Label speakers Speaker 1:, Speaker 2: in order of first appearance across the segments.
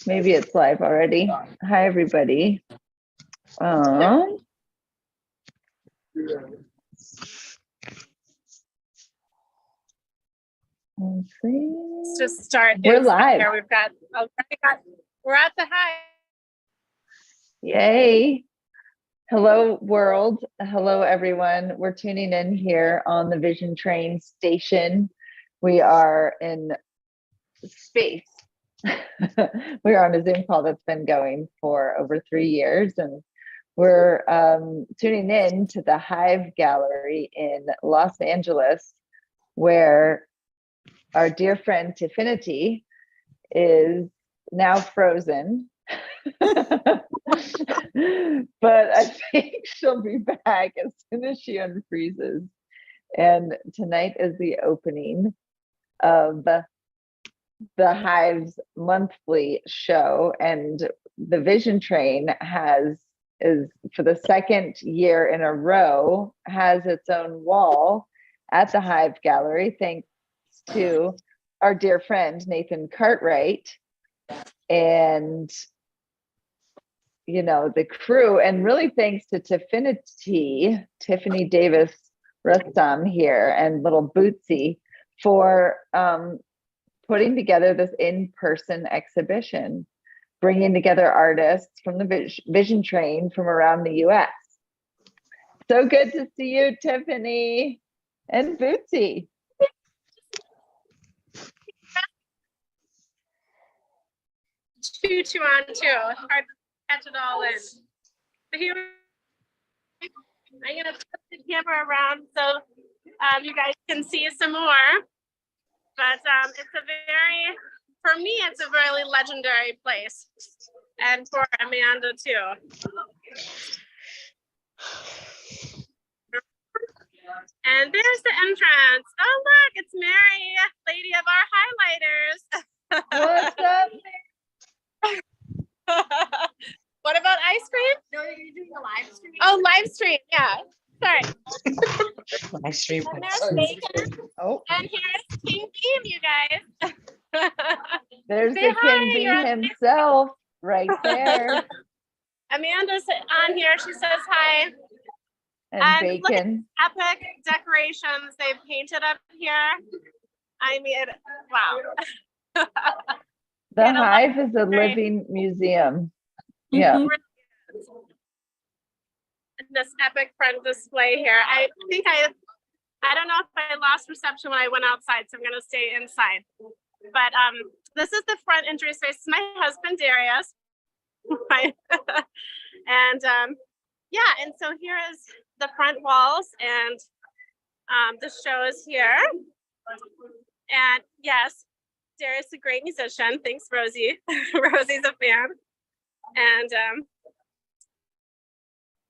Speaker 1: Maybe it's live already. Hi, everybody. Let's see.
Speaker 2: Let's just start.
Speaker 1: We're live.
Speaker 2: Here. We're at the Hive.
Speaker 1: Yay. Hello, world. Hello, everyone. We're tuning in here on the Vision Train station. We are in space. We are on a Zoom call that's been going for over 3 years, and we're tuning in to the Hive Gallery in Los Angeles, where our dear friend Tiffany is now frozen. But I think she'll be back as soon as she unfreezes. And tonight is the opening of the Hive's monthly show, and the Vision Train is for the second year in a row has its own wall at the Hive Gallery, thanks to our dear friend Nathan Cartwright and the crew, and really thanks to Tiffany Davis-Rustam here and little Bootsy for putting together this in-person exhibition, bringing together artists from the Vision Train from around the US. So good to see you, Tiffany and Bootsy.
Speaker 2: Two on two. It's hard to catch it all in. But here, I'm gonna flip the camera around so you guys can see some more. But for me, it's a really legendary place, and for Amanda too. And there's the entrance. Oh look, it's Mary, lady of our highlighters.
Speaker 1: What's up,
Speaker 2: What about ice cream?
Speaker 3: No, you're doing a live stream.
Speaker 2: Oh, live stream, yeah. Sorry.
Speaker 4: Live stream.
Speaker 2: And there's bacon.
Speaker 1: Oh,
Speaker 2: And here's King Beam, you guys.
Speaker 1: there's
Speaker 2: Say
Speaker 1: the
Speaker 2: hi,
Speaker 1: King Bee
Speaker 2: you're-
Speaker 1: himself right there.
Speaker 2: Amanda's on here. She says hi.
Speaker 1: And
Speaker 2: And look at
Speaker 1: bacon.
Speaker 2: Epic decorations they've painted up here. I mean, wow.
Speaker 1: The
Speaker 2: you know,
Speaker 1: Hive is a
Speaker 2: very-
Speaker 1: living museum. Yeah.
Speaker 2: This epic front display here. I think I don't know if I lost reception when I went outside, so I'm gonna stay inside. But this is the front entry space. This is my husband Darius. And yeah, and so here is the front walls, and the show is here. And yes, Darius is a great musician. Thanks, Rosie. Rosie's a fan. And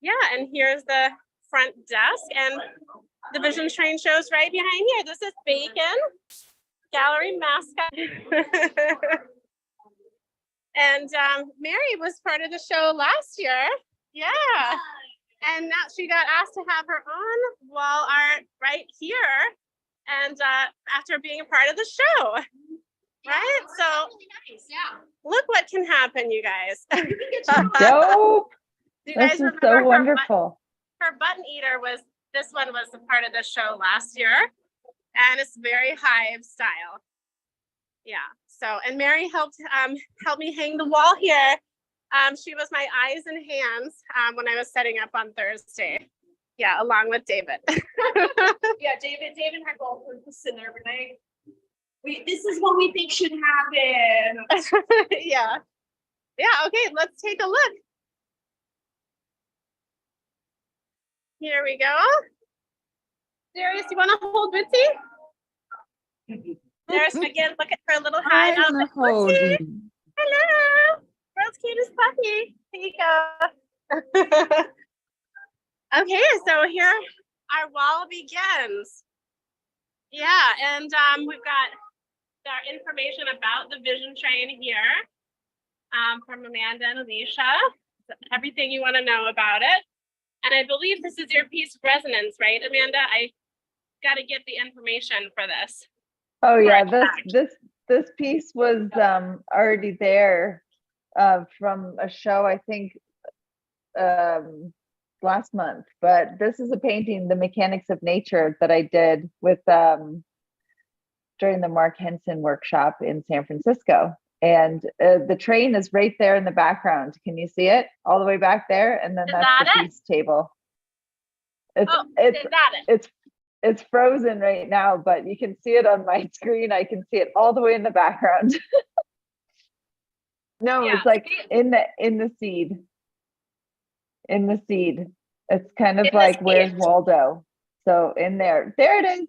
Speaker 2: yeah, and here's the front desk, and the Vision Train show's right behind here. This is Bacon, gallery mascot. And Mary was part of the show last year. Yeah. And now she got asked to have her own wall art right here. And after being a part of the show. Right? So
Speaker 3: Nice, yeah.
Speaker 2: look what can happen, you guys.
Speaker 1: Dope.
Speaker 2: Do you
Speaker 1: This
Speaker 2: guys
Speaker 1: is
Speaker 2: remember
Speaker 1: so
Speaker 2: her
Speaker 1: wonderful.
Speaker 2: her button eater this one was a part of the show last year, and it's very Hive style. Yeah. So, and Mary helped me hang the wall here. She was my eyes and hands when I was setting up on Thursday. Yeah, along with David.
Speaker 3: Yeah, David had both of us in there, Renee. This is what we think should happen.
Speaker 2: Yeah. Yeah. Okay. Let's take a look. Here we go. Darius, you want to hold Bitsy? There's again. Look at her little hide.
Speaker 4: I'm gonna hold
Speaker 2: Bitsy.
Speaker 4: you.
Speaker 2: Hello. World's cutest puppy. Here you go. Okay, so here our wall begins. Yeah, and we've got our information about the Vision Train here from Amanda and Alicia. Everything you want to know about it. And I believe this is your piece of resonance, right, Amanda? I got to get the information for this.
Speaker 1: Oh yeah,
Speaker 2: Correct.
Speaker 1: this this piece was already there from a show, I think, last month, but this is a painting, The Mechanics of Nature, that I did with during the Mark Henson workshop in San Francisco. And the train is right there in the background. Can you see it all the way back there? And then
Speaker 2: Is
Speaker 1: that's
Speaker 2: that
Speaker 1: the
Speaker 2: it?
Speaker 1: piece table. It's
Speaker 2: Oh,
Speaker 1: it's
Speaker 2: is that it?
Speaker 1: it's frozen right now, but you can see it on my screen. I can see it all the way in the background. No,
Speaker 2: Yeah,
Speaker 1: it's like
Speaker 2: see?
Speaker 1: in the seed. In the seed. It's kind of
Speaker 2: In the
Speaker 1: like Where's
Speaker 2: seed.
Speaker 1: Waldo? So in there. There it is.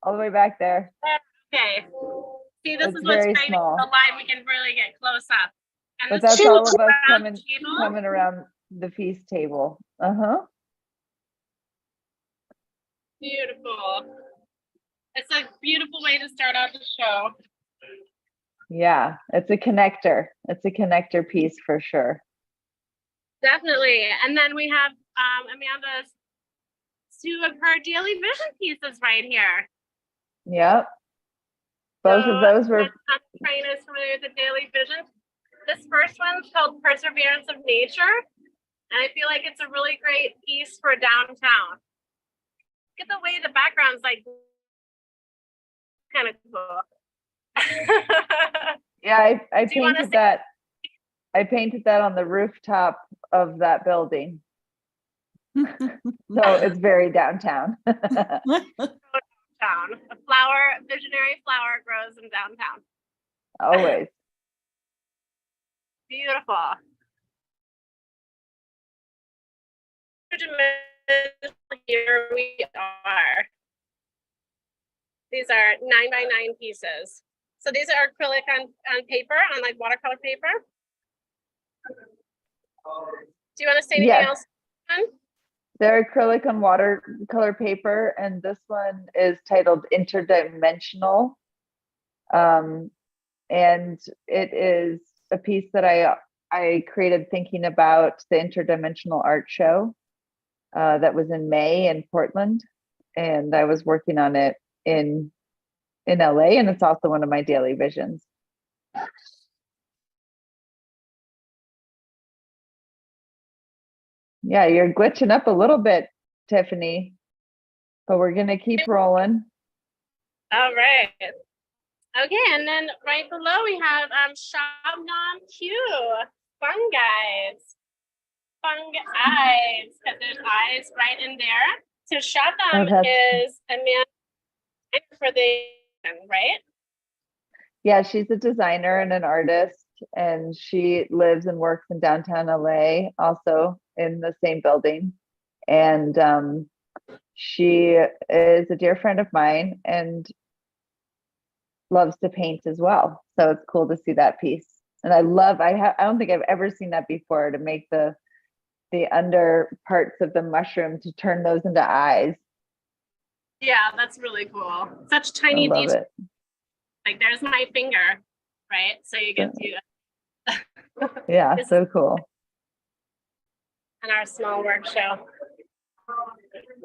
Speaker 1: All the way back there.
Speaker 2: Okay. See, this
Speaker 1: It's
Speaker 2: is what's
Speaker 1: very
Speaker 2: great
Speaker 1: small.
Speaker 2: about live. We can really get close up. And
Speaker 1: But
Speaker 2: this
Speaker 1: that's
Speaker 2: huge
Speaker 1: all of us
Speaker 2: round
Speaker 1: coming
Speaker 2: table.
Speaker 1: around the feast table. Uh-huh.
Speaker 2: Beautiful. It's a beautiful way to start out the show.
Speaker 1: Yeah, it's a connector. It's a connector piece for sure.
Speaker 2: Definitely. And then we have Amanda's two of her daily vision pieces right here.
Speaker 1: Yep. Both of those were
Speaker 2: Trainers familiar with the daily vision. This first one's called Perseverance of Nature. And I feel like it's a really great piece for downtown. Look at the way the background's like kind of cool.
Speaker 1: yeah, I
Speaker 2: Do you wanna
Speaker 1: painted that. I painted that on the rooftop of that building. So it's very downtown.
Speaker 2: Town. A visionary flower grows in downtown.
Speaker 1: Always.
Speaker 2: Beautiful. Here we are. These are 9x9 pieces. So these are acrylic on paper, on like watercolor paper. Do you want to say anything
Speaker 1: Yes.
Speaker 2: else?
Speaker 1: They're acrylic on watercolor paper, and this one is titled Interdimensional. And it is a piece that I created thinking about the Interdimensional Art Show that was in May in Portland, and I was working on it in LA, and it's also one of my daily visions. Yeah, you're glitching up a little bit, Tiffany, but we're gonna keep rolling.
Speaker 2: All right. Okay, and then right below we have Shabnam Q, fungi, because there's eyes right in there. So Shabnam is a man for the right?
Speaker 1: Yeah, she's a designer and an artist, and she lives and works in downtown LA, also in the same building. And she is a dear friend of mine and loves to paint as well. So it's cool to see that piece. And I don't think I've ever seen that before, to make the under parts of the mushroom to turn those into eyes.
Speaker 2: Yeah, that's really cool. Such tiny
Speaker 1: I love
Speaker 2: details.
Speaker 1: it.
Speaker 2: Like there's my finger, right? So you get to
Speaker 1: Yeah, so cool.
Speaker 2: And our small work show.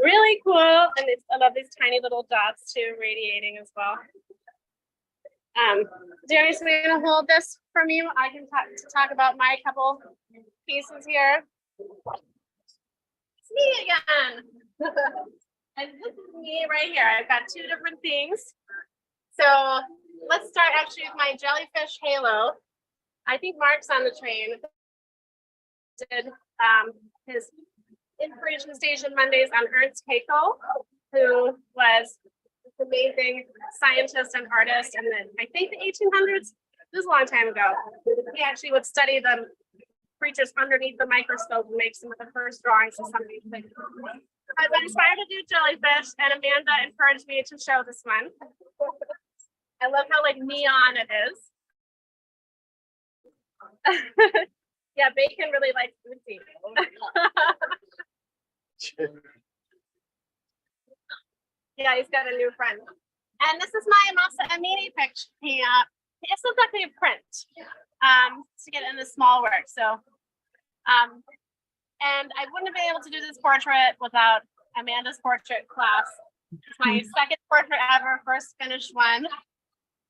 Speaker 2: Really cool. And I love these tiny little dots too, radiating as well. Do you guys want to hold this from you? I can talk about my couple pieces here. It's me again. And this is me right here. I've got two different things. So let's start actually with my jellyfish halo. I think Mark's on the train. Did his inspiration station Mondays on Ernst Haeckel, who was an amazing scientist and artist, and then I think the 1800s. This was a long time ago. He actually would study the creatures underneath the microscope and make some of the first drawings of something. I've been inspired to do jellyfish, and Amanda encouraged me to show this one. I love how like neon it is. Yeah, Bacon really likes Lucy. Yeah, he's got a new friend. And this is my Masa Amini picture. It's not exactly a print to get in the small work. So, and I wouldn't have been able to do this portrait without Amanda's portrait class. It's my second portrait ever, first finished one.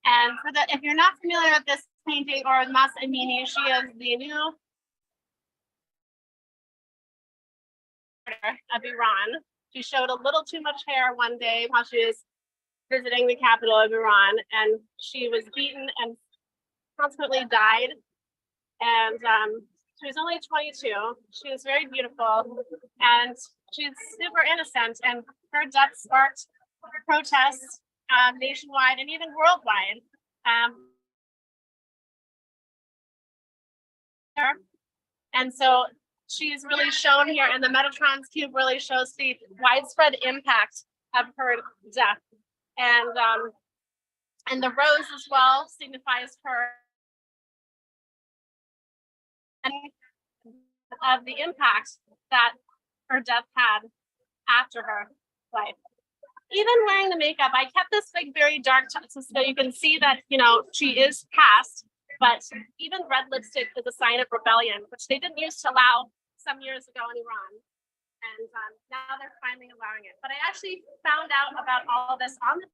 Speaker 2: And if you're not familiar with this painting or with Masa Amini, she is the new of Iran. She showed a little too much hair one day while she was visiting the capital of Iran, and she was beaten and consequently died. And she was only 22. She was very beautiful, and she's super innocent. And her death sparked protests nationwide and even worldwide. And so she's really shown here, and the Metatron's cube really shows the widespread impact of her death. And the rose as well signifies her and of the impact that her death had after her life. Even wearing the makeup, I kept this like very dark so you can see that, you know, she is caste, but even red lipstick is a sign of rebellion, which they didn't used to allow some years ago in Iran. And now they're finally allowing it. But I actually found out about all of this on the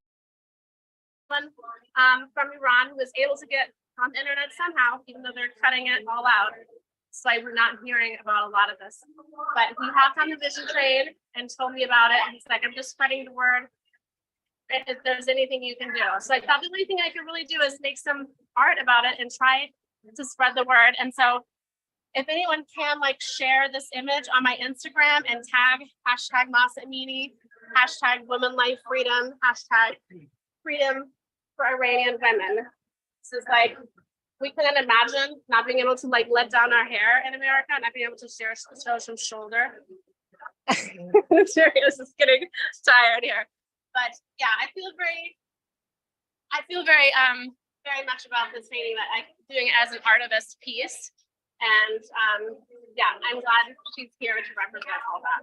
Speaker 2: from Iran, who was able to get on the internet somehow, even though they're cutting it all out. So I'm not hearing about a lot of this. But he hopped on the vision train and told me about it. And he's like, I'm just spreading the word if there's anything you can do. So I thought the only thing I could really do is make some art about it and try to spread the word. And so if anyone can like share this image on my Instagram and tag hashtag Masa Amini, hashtag Women Life Freedom, hashtag Freedom for Iranian Women. This is like, we couldn't imagine not being able to like let down our hair in America, not being able to show some shoulder. Serious, is getting tired here. But yeah, I feel very very much about this painting, that I'm doing it as an artivist piece. And yeah, I'm glad she's here to represent all that.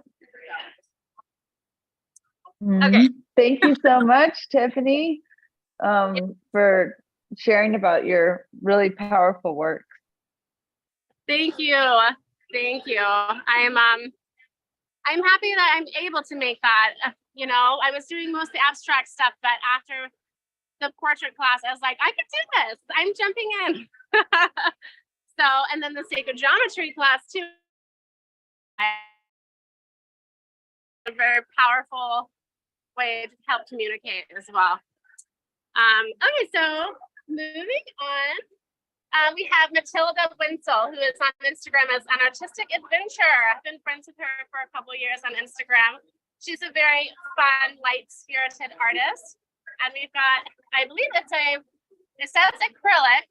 Speaker 2: Okay.
Speaker 1: Thank you so much, Tiffany, for sharing about your really powerful work.
Speaker 2: Thank you. Thank you. I'm happy that I'm able to make that. You know, I was doing mostly abstract stuff, but after the portrait class, I was like, I could do this. I'm jumping in. So, and then the sacred geometry class too. A very powerful way to help communicate as well. Okay, so moving on, we have Matilda Winsel, who is on Instagram as an artistic adventure. I've been friends with her for a couple of years on Instagram. She's a very fun, light-spirited artist. And we've got, I believe it says acrylic.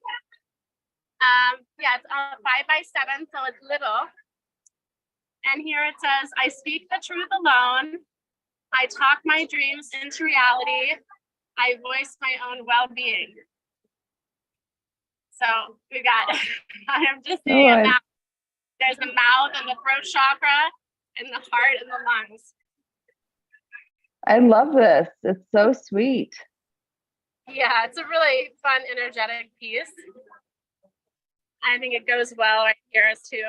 Speaker 2: Yeah, it's 5x7, so it's little. And here it says, I speak the truth alone. I talk my dreams into reality. I voice my own well-being. So we got, I am just seeing a mouth. There's the mouth and the throat chakra and the heart and the lungs.
Speaker 1: I love this. It's so sweet.
Speaker 2: Yeah, it's a really fun, energetic piece. I think it goes well right here too.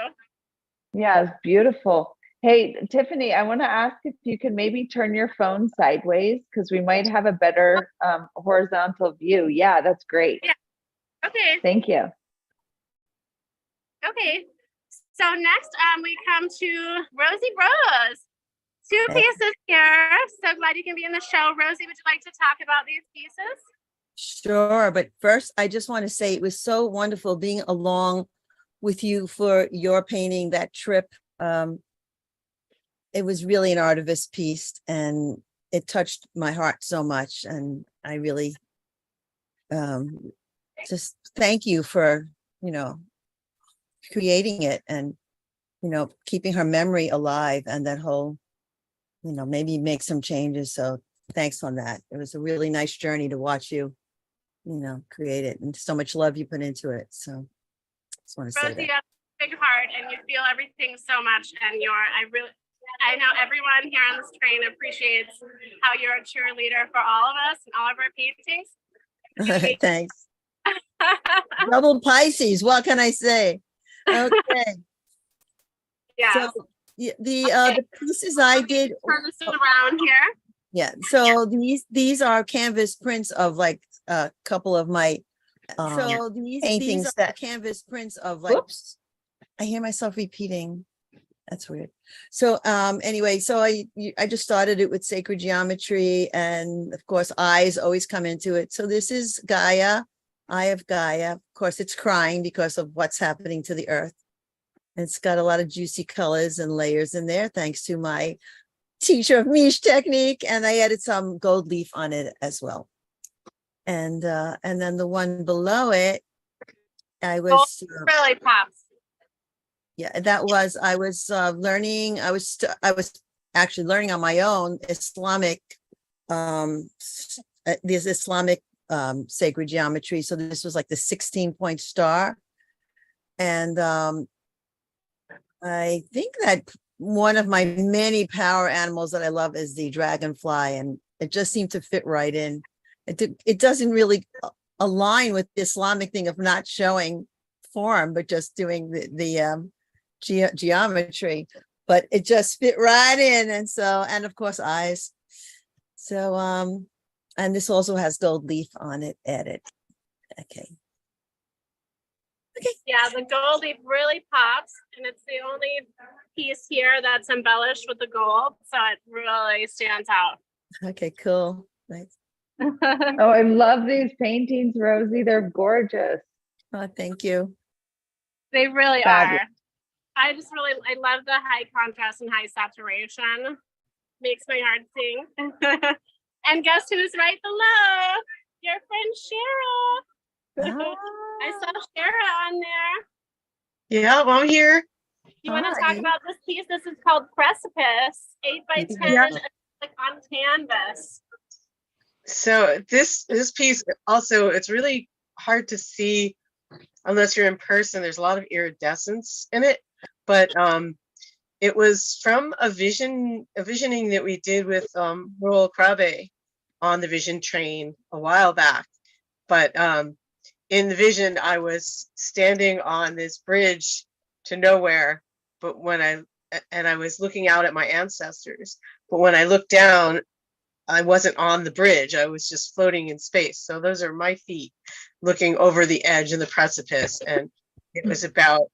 Speaker 1: Yeah, it's beautiful. Hey, Tiffany, I want to ask if you could maybe turn your phone sideways, because we might have a better horizontal view. Yeah, that's great.
Speaker 2: Yeah. Okay.
Speaker 1: Thank you.
Speaker 2: Okay. So next, we come to Rosie Rose. Two pieces here. So glad you can be in the show. Rosie, would you like to talk about these pieces?
Speaker 4: Sure, but first I just want to say it was so wonderful being along with you for your painting, that trip. It was really an artivist piece, and it touched my heart so much. And I really just thank you for, creating it and, keeping her memory alive, and that whole, maybe make some changes. So thanks on that. It was a really nice journey to watch you, create it, and so much love you put into it. So just want to say
Speaker 2: Rosie,
Speaker 4: that.
Speaker 2: you have a big heart and you feel everything so much. And I know everyone here on this train appreciates how you're a cheerleader for all of us and all of our paintings.
Speaker 4: Thanks. Double Pisces. What can I say? Okay.
Speaker 2: Yeah.
Speaker 4: So the pieces I did.
Speaker 2: Turn this around here.
Speaker 4: Yeah. So these are canvas prints of like a couple of my
Speaker 1: So
Speaker 4: these
Speaker 1: paintings
Speaker 4: are
Speaker 1: that,
Speaker 4: canvas prints of like,
Speaker 1: whoops.
Speaker 4: I hear myself repeating. That's weird. So anyway, so I just started it with sacred geometry, and of course eyes always come into it. So this is Gaia, Eye of Gaia. Of course, it's crying because of what's happening to the earth. It's got a lot of juicy colors and layers in there, thanks to my teacher of Mish technique, and I added some gold leaf on it as well. And then the one below it, I was
Speaker 2: Really pops.
Speaker 4: yeah, that was I was learning. I was actually learning on my own Islamic, this Islamic sacred geometry. So this was like the 16-point star, and I think that one of my many power animals that I love is the dragonfly, and it just seemed to fit right in. It doesn't really align with the Islamic thing of not showing form, but just doing the geometry, but it just fit right in. And so, and of course eyes. So and this also has gold leaf on it added. Okay.
Speaker 2: Yeah, the gold leaf really pops, and it's the only piece here that's embellished with the gold, so it really stands out.
Speaker 4: Okay, cool. Nice.
Speaker 1: Oh, I love these paintings, Rosie. They're gorgeous.
Speaker 4: Oh, thank you.
Speaker 2: They really
Speaker 1: Fabulous.
Speaker 2: are. I love the high contrast and high saturation. Makes my heart sing. And guess who's right below? Your friend Cheryl. I saw Cheryl on there.
Speaker 5: Yeah, well, I'm here.
Speaker 2: You want to
Speaker 4: Hi.
Speaker 2: talk about this piece? This is called Precipice, 8x10,
Speaker 5: Yeah.
Speaker 2: like on canvas.
Speaker 5: So this piece also, it's really hard to see unless you're in person. There's a lot of iridescence in it, but it was from a visioning that we did with Roel Krabbe on the Vision train a while back. But in the vision, I was standing on this bridge to nowhere, but I was looking out at my ancestors, but when I looked down, I wasn't on the bridge. I was just floating in space. So those are my feet looking over the edge of the precipice. And it was about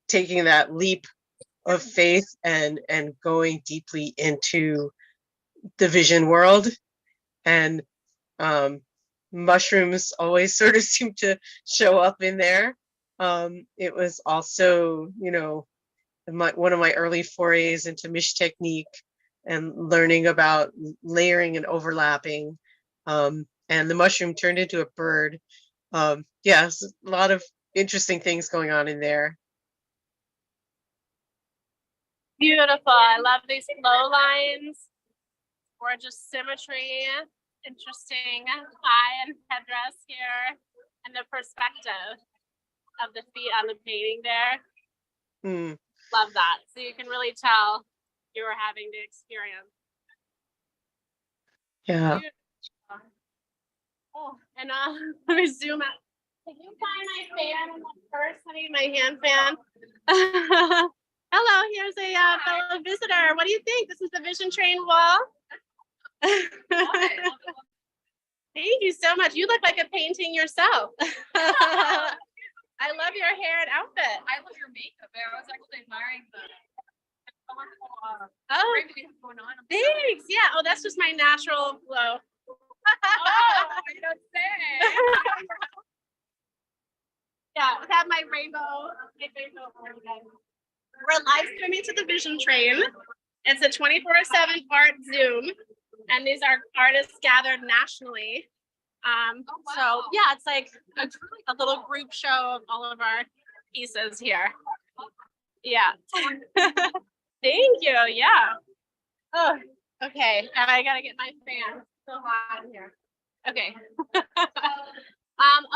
Speaker 5: taking that leap of faith and going deeply into the vision world. And mushrooms always sort of seem to show up in there. It was also, one of my early forays into Mish technique and learning about layering and overlapping. And the mushroom turned into a bird. Yes, a lot of interesting things going on in there.
Speaker 2: Beautiful. I love these flow lines. Gorgeous symmetry. Interesting eye and headdress here. And the perspective of the feet on the painting there. Love that. So you can really tell you were having the experience.
Speaker 5: Yeah.
Speaker 2: Beautiful. Oh, and let me zoom out. Can you find my fan in the purse? I need my hand fan. Hello, here's a fellow visitor. What do you think? This is the Vision Train wall. Thank you so much. You look like a painting yourself. I love your hair and outfit.
Speaker 3: I love your makeup. I was actually admiring the colorful
Speaker 2: Oh,
Speaker 3: going on.
Speaker 2: thanks. Yeah. Oh, that's just my natural glow.
Speaker 3: You don't say.
Speaker 2: Yeah, I have my rainbow. We're live streaming to the Vision Train. It's a 24/7 art Zoom, and these are artists gathered nationally. So yeah, it's like a little group show of all of our pieces here. Yeah. Thank you. Yeah. Oh, okay. And I gotta get my fan. It's so hot in here. Okay.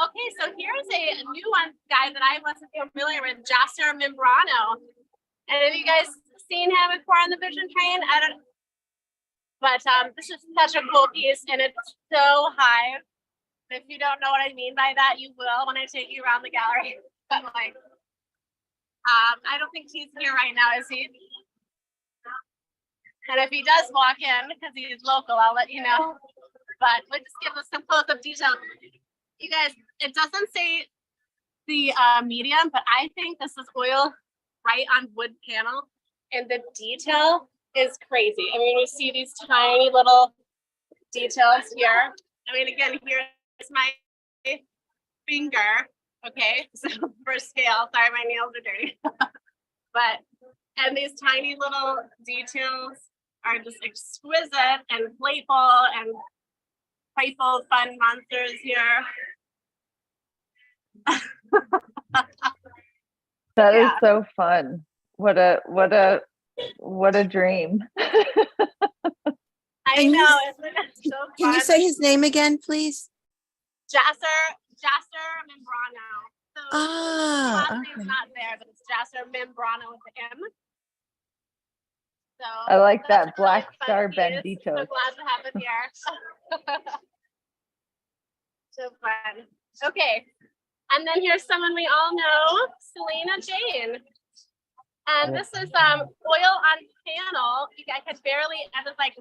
Speaker 2: Okay, so here's a new one guy that I wasn't familiar with, Jasser Membrano. And have you guys seen him before on the Vision Train? I don't, but this is such a cool piece, and it's so high. If you don't know what I mean by that, you will when I take you around the gallery. But like, I don't think he's here right now, is he? And if he does walk in, because he's local, I'll let you know. but let's just give us some close-up detail. You guys, it doesn't say the medium, but I think this is oil right on wood panel, and the detail is crazy. I mean, we see these tiny little details here. I mean, again, here's my finger. Okay, so for scale, sorry, my nails are dirty. And these tiny little details are just exquisite and playful and fun monsters here.
Speaker 1: That is
Speaker 2: Yeah.
Speaker 1: so fun. What a dream.
Speaker 2: I
Speaker 4: Can you-
Speaker 2: know, isn't it so fun?
Speaker 4: Can you say his name again, please?
Speaker 2: Jasser Membrano. So
Speaker 4: Ah,
Speaker 2: last name's
Speaker 4: okay.
Speaker 2: not there, but it's Jasser Membrano with the M. So
Speaker 1: I like
Speaker 2: that's
Speaker 1: that
Speaker 2: a really
Speaker 1: Black
Speaker 2: fun
Speaker 1: Star
Speaker 2: piece.
Speaker 1: Bendito.
Speaker 2: So glad to have it here. So fun. Okay. And then here's someone we all know, Selena Jane. And this is oil on panel. I could barely, I was like,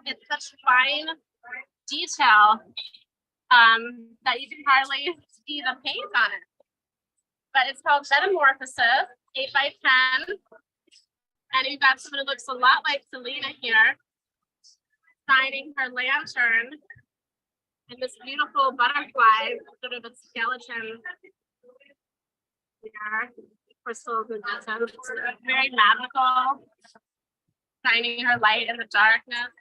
Speaker 2: it's such fine detail that you can hardly see the paint on it. But it's called Metamorphosis, 8x10. And you've got someone who looks a lot like Selena here, signing her lantern. And this beautiful butterfly, sort of a skeleton here, crystals and essence. Very magical, shining her light in the darkness,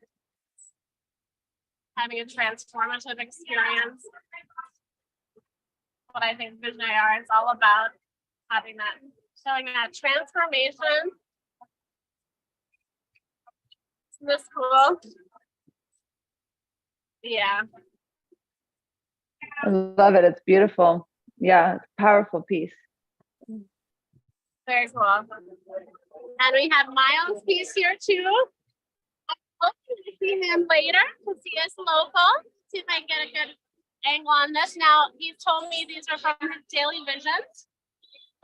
Speaker 2: having a transformative experience. What I think visionary art is all about, having that, showing that transformation. Isn't this cool? Yeah.
Speaker 1: I love it. It's beautiful. Yeah, it's a powerful piece.
Speaker 2: Very cool. And we have Miles' piece here too. I'm hoping to see him later to see us local. See if I can get a good angle on this. Now, he's told me these are from his daily visions.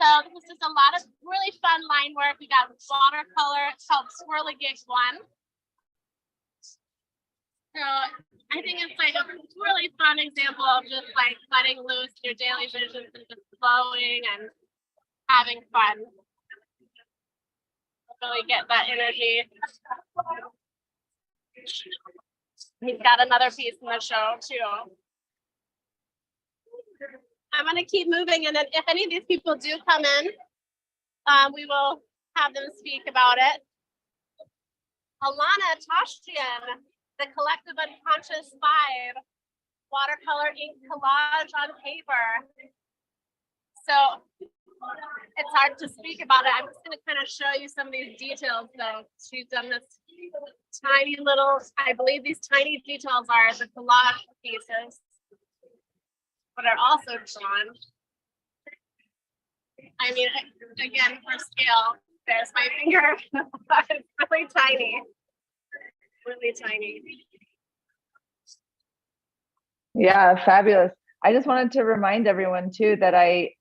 Speaker 2: So this is a lot of really fun line work. We got watercolor. It's called Swirligig 1. So I think it's like a really fun example of just like letting loose your daily visions and just flowing and having fun. Really get that energy. He's got another piece in the show too. I'm gonna keep moving, and then if any of these people do come in, we will have them speak about it. Alana Toshtian, the Collective Unconscious 5, watercolor ink collage on paper. So it's hard to speak about it. I'm just going to kind of show you some of these details though. She's done this tiny little, I believe these tiny details are the collage pieces, but are also drawn. I mean, again, for scale, there's my finger. It's really tiny. Really tiny.
Speaker 1: Yeah, fabulous. I just wanted to remind everyone too that I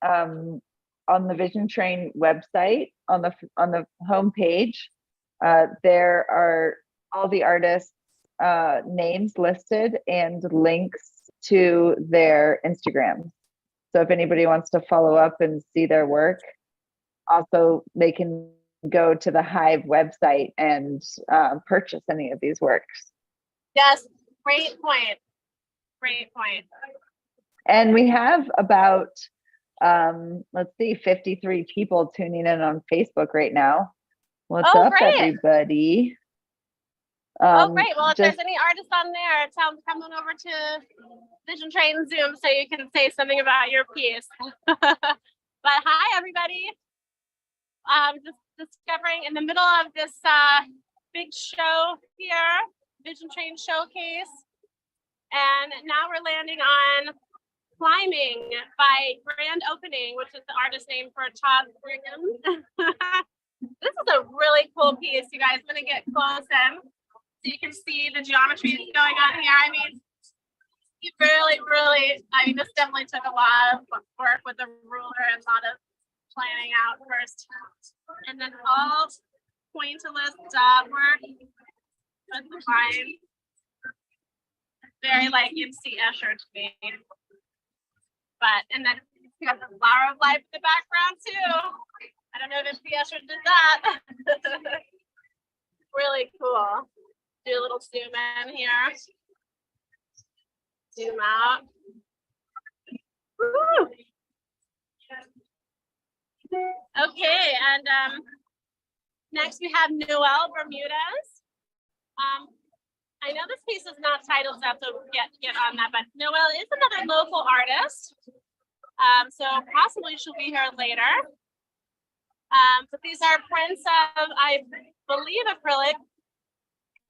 Speaker 1: on the Vision Train website on the homepage, there are all the artists' names listed and links to their Instagram. So if anybody wants to follow up and see their work, also they can go to the Hive website and purchase any of these works.
Speaker 2: Yes, great point. Great point.
Speaker 1: And we have about, let's see, 53 people tuning in on Facebook right now. What's
Speaker 2: Oh,
Speaker 1: up,
Speaker 2: great.
Speaker 1: everybody?
Speaker 2: Oh, great. Well, if
Speaker 1: just-
Speaker 2: there's any artists on there, tell them to come on over to Vision Train Zoom so you can say something about your piece. But hi, everybody. Just discovering in the middle of this big show here, Vision Train Showcase. And now we're landing on Climbing by Grand Opening, which is the artist name for Todd Brigham. This is a really cool piece, you guys. I'm gonna get close in so you can see the geometry that's going on here. I mean, this definitely took a lot of work with a ruler and a lot of planning out first. And then all pointillist dot work with the line. very like MC Escher to me. But, and then you got the flower of life in the background too. I don't know if MC Escher did that. Really cool. Do a little zoom in here. Zoom out. Woo! Okay, and next we have Noel Bermudez. I know this piece is not titled, so I have to get on that, but Noel is another local artist. So possibly she'll be here later. But these are prints of, I believe, acrylic.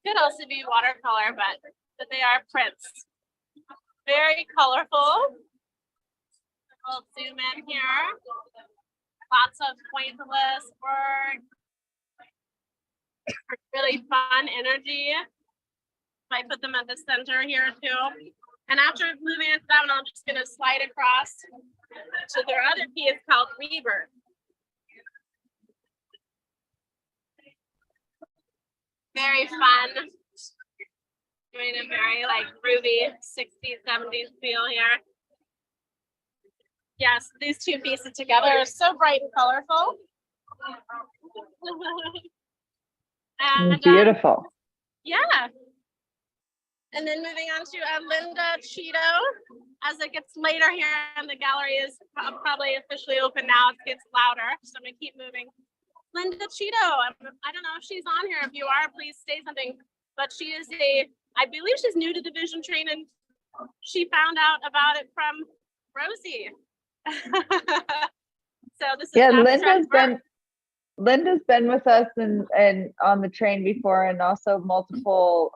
Speaker 2: Could also be watercolor, but they are prints. Very colorful. We'll zoom in here. Lots of pointless work. Really fun energy. I put them at the center here too. And after moving into that one, I'm just going to slide across to their other piece called Rebirth. Very fun. Doing a very like groovy 60s, 70s feel here. Yes, these two pieces together are so bright and colorful. And,
Speaker 1: beautiful.
Speaker 2: Yeah. And then moving on to Linda Cheeto. As it gets later here and the gallery is probably officially open now, it gets louder. So I'm gonna keep moving. Linda Cheeto, I don't know if she's on here. If you are, please say something. But she is I believe she's new to the vision train, and she found out about it from Rosie. So this is
Speaker 1: Linda's been with us and on the train before, and also multiple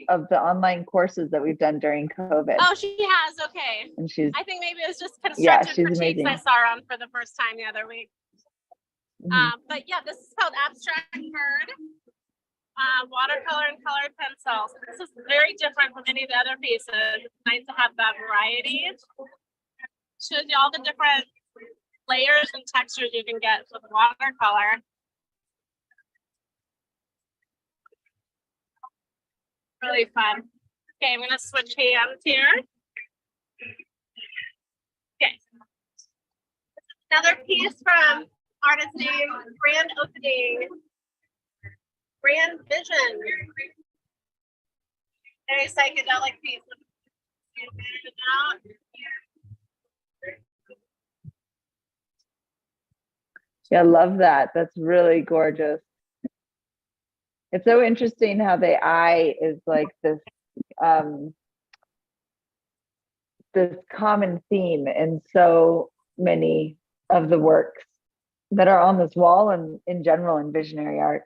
Speaker 1: of the online courses that we've done during COVID.
Speaker 2: Oh, she has. Okay.
Speaker 1: And I
Speaker 2: think maybe it was just constructed
Speaker 1: she's
Speaker 2: critiques.
Speaker 1: amazing.
Speaker 2: I saw her on for the first time the other week. But yeah, this is called Abstract Bird. Watercolor and colored pencils. This is very different from any of the other pieces. It's nice to have that variety. Shows you all the different layers and textures you can get with watercolor. Really fun. Okay, I'm gonna switch hands here. Okay. Another piece from artist name Grand Opening. Grand Vision. Very psychedelic piece.
Speaker 1: Yeah, I love that. That's really gorgeous. It's so interesting how the eye is like this this common theme in so many of the works that are on this wall and in general in visionary art.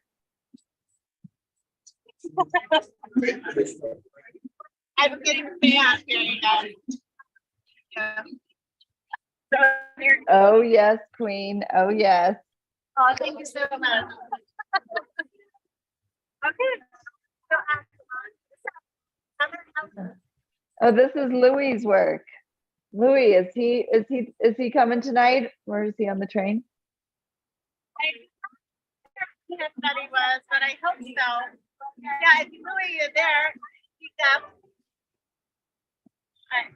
Speaker 2: I'm getting bad here. Yeah. So here.
Speaker 1: Oh yes, Queen. Oh yes.
Speaker 2: Oh, thank you so much. Okay.
Speaker 1: Oh, this is Louis's work. Louis, is he coming tonight, or is he on the train?
Speaker 2: I thought he was, but I hope so. Yeah, if Louis is there, speak up. All right.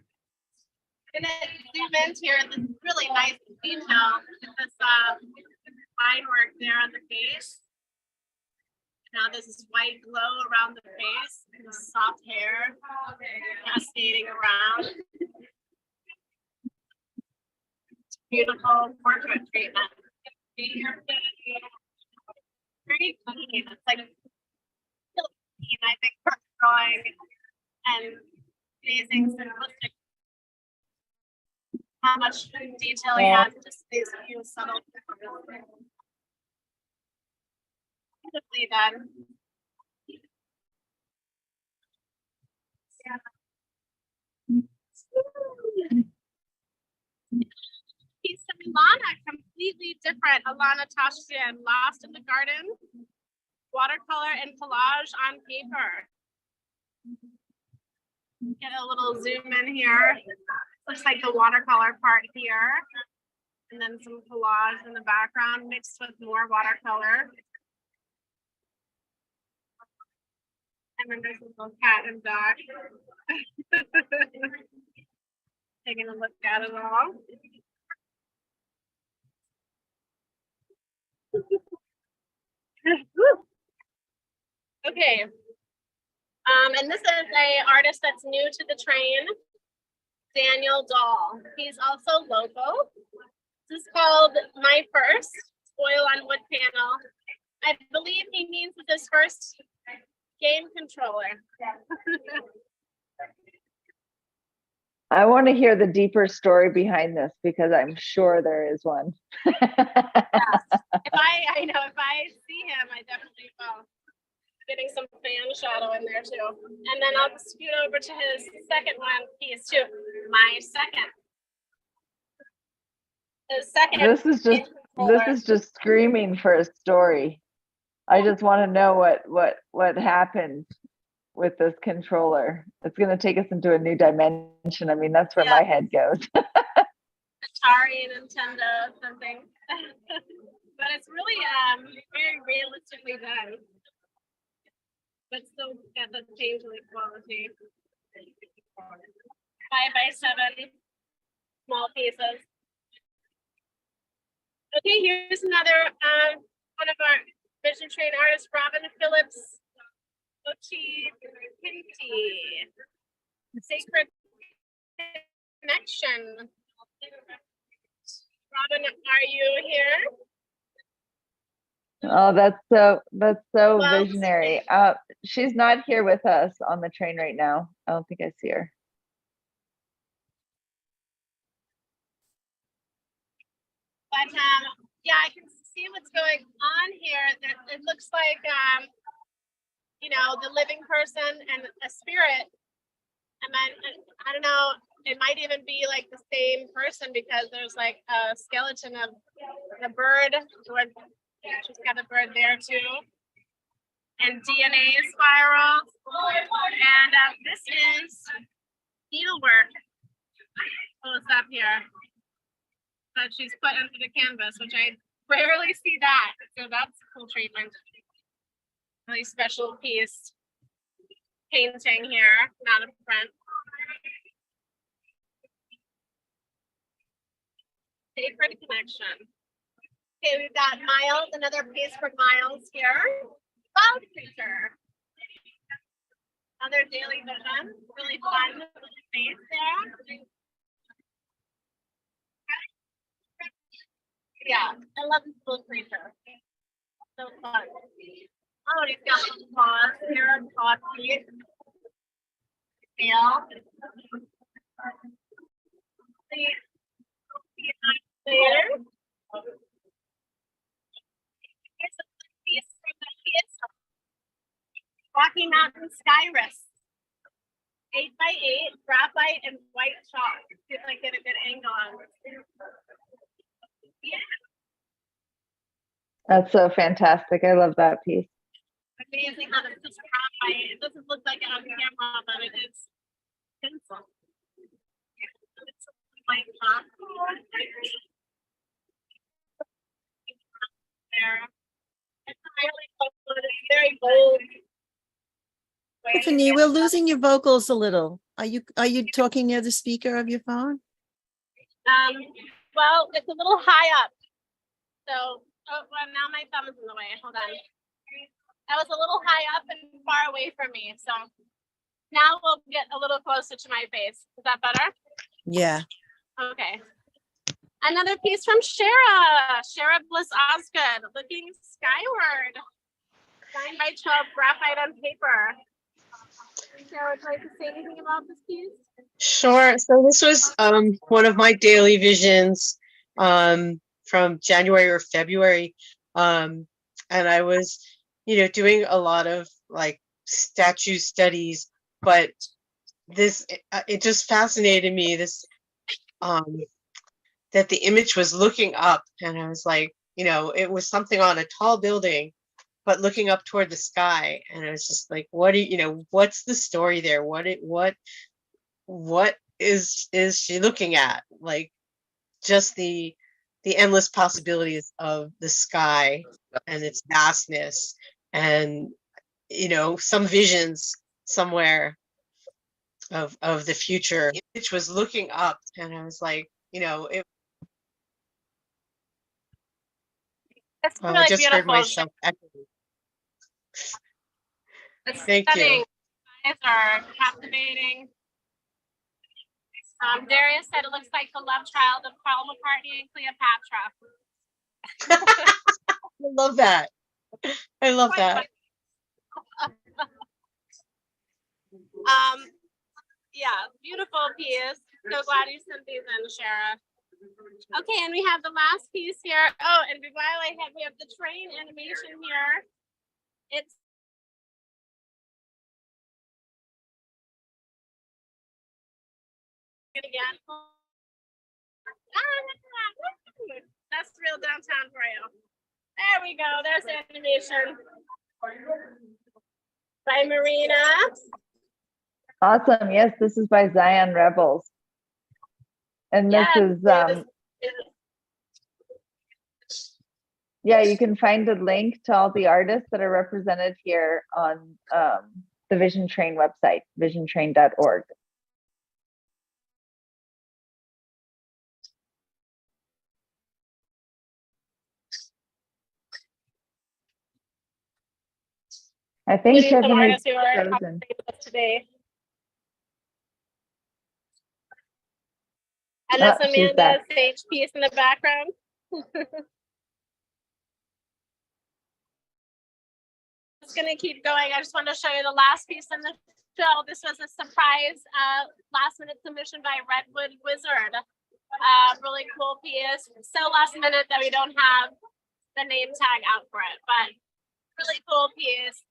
Speaker 2: And then zoom in here, this really nice detail. This fine work there on the face. Now this is white glow around the face, and the soft hair cascading around. Beautiful portrait treatment. Very clean. It's like clean, I think, for drawing and amazing simplistic. How much detail he has, just these few subtle. Beautifully done. Piece of Ilana, completely different. Ilana Tashjian, Lost in the Garden, watercolor and collage on paper. Get a little zoom in here. Looks like the watercolor part here. And then some collage in the background mixed with more watercolor. And then there's a little cat and dog. Taking a look at it all. Okay. And this is a artist that's new to the train, Daniel Dahl. He's also local. This is called My First Oil on Wood Panel. I believe he means with his first game controller.
Speaker 1: I want to hear the deeper story behind this because I'm sure there is one.
Speaker 2: If I know if I see him, I definitely will. Getting some fan shadow in there too. And then I'll scoot over to his second one piece too. My second. His second.
Speaker 1: This is just screaming for a story. I just want to know what happened with this controller. It's going to take us into a new dimension. I mean, that's where my head goes.
Speaker 2: Atari, Nintendo, something. But it's really very realistically done. But still got the changeling quality. 5x7 small pieces. Okay, here's another one of our vision train artists, Robin Phillips Ochi Pinty. Sacred Connection. Robin, are you here?
Speaker 1: Oh, that's so
Speaker 2: Well,
Speaker 1: visionary. She's not here with us on the train right now. I don't think I see her.
Speaker 2: But yeah, I can see what's going on here. It looks like you know, the living person and a spirit. And then I don't know, it might even be like the same person because there's like a skeleton of the bird. She's got a bird there too. And DNA spirals. And this is needlework. Close up here. That she's put onto the canvas, which I rarely see that. So that's cool treatment. Really special piece. Painting here, not a print. Sacred Connection. Okay, we've got Miles, another piece for Miles here. Cloud Creature. Another daily vision. Really fun space there. Yeah, I love this little creature. So fun. Oh, he's got some paws here, paw teeth. Tail. There. Here's a piece from the kids. Rocky Mountain Skyrest. 8x8, graphite, and white chalk. See if I get a good angle on this. Yeah.
Speaker 1: That's so fantastic. I love that piece.
Speaker 2: Amazing how this is graphite. It doesn't look like it on camera, but it is pencil. It's white chalk. There. It's very bold.
Speaker 4: Tiffany, we're losing your vocals a little. Are you talking near the speaker of your phone?
Speaker 2: Well, it's a little high up. So, oh, well, now my thumb is in the way. Hold on. That was a little high up and far away from me. So now we'll get a little closer to my face. Is that better?
Speaker 4: Yeah.
Speaker 2: Okay. Another piece from Shara Bliss Osgood, Looking Skyward. Signed by Chubb, graphite on paper. Shara, would you like to say anything about this piece?
Speaker 5: Sure. So this was one of my daily visions from January or February. And I was, doing a lot of like statue studies, but this, it just fascinated me, this, that the image was looking up, and I was like, it was something on a tall building, but looking up toward the sky. And I was just like, what's the story there? What is she looking at? Like, just the endless possibilities of the sky and its vastness. And some visions somewhere of the future, which was looking up, and I was like, it,
Speaker 2: It's
Speaker 5: well, I
Speaker 2: really
Speaker 5: just heard
Speaker 2: beautiful.
Speaker 5: myself echoing.
Speaker 2: It's
Speaker 5: Thank
Speaker 2: stunning.
Speaker 5: you.
Speaker 2: Eyes are captivating. Darius said it looks like the love child of Paul McCartney and Cleopatra.
Speaker 5: I love that. I love that.
Speaker 2: Yeah, beautiful piece. So glad you sent these in, Shara. Okay, and we have the last piece here. Oh, and while we have the train animation here. It's again. That's real downtown for you. There we go. There's the animation by Marina.
Speaker 1: Awesome. Yes, this is by Zion Rebels. And this is, yeah, you can find a link to all the artists that are represented here on the Vision Train website, visiontrain.org. I think Tiffany's chosen.
Speaker 2: Today. And that's Amanda's stage piece in the background. It's gonna keep going. I just wanted to show you the last piece in the show. This was a surprise last minute submission by Redwood Wizard. Really cool piece. So last minute that we don't have the name tag out for it, but really cool piece.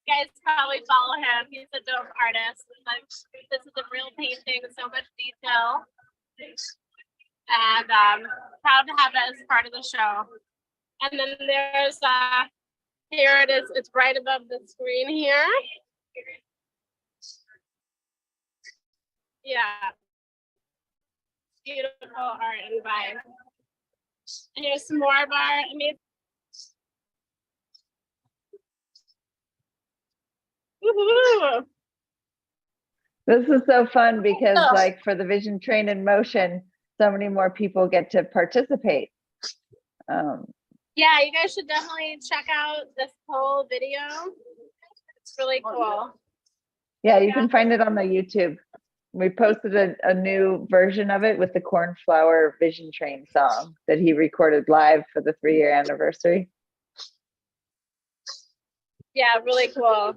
Speaker 2: You guys probably follow him. He's a dope artist. Like, this is a real painting, so much detail. And proud to have that as part of the show. And then there's here it is. It's right above the screen here. Yeah, beautiful art and vibe. And here's some more of our amazing. Woohoo!
Speaker 1: This is so fun because like for the Vision Train in Motion, so many more people get to participate.
Speaker 2: Yeah, you guys should definitely check out this whole video. It's really cool.
Speaker 1: Yeah, you can find it on the YouTube. We posted a new version of it with the Cornflower Vision Train song that he recorded live for the 3-year anniversary.
Speaker 2: Yeah, really cool.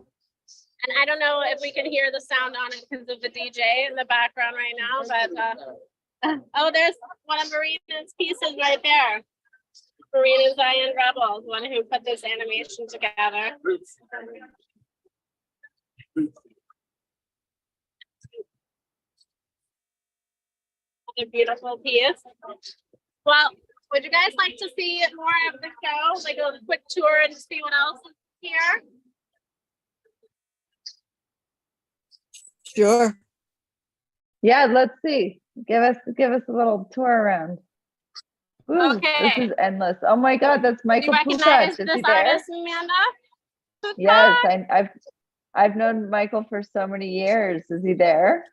Speaker 2: And I don't know if we can hear the sound on it because of the DJ in the background right now, but oh, there's one of Marina's pieces right there. Marina Zion Rebels, one who put this animation together. A beautiful piece. Well, would you guys like to see more of the show? Like a quick tour and see what else is here?
Speaker 4: Sure.
Speaker 1: Yeah, let's see. Give us a little tour around. Ooh,
Speaker 2: Okay.
Speaker 1: This is endless. Oh my God, that's Michael
Speaker 2: Do you recognize
Speaker 1: Pupac. Is
Speaker 2: this
Speaker 1: he there?
Speaker 2: artist, Amanda?
Speaker 1: Yes, I've known Michael for so many years. Is he there?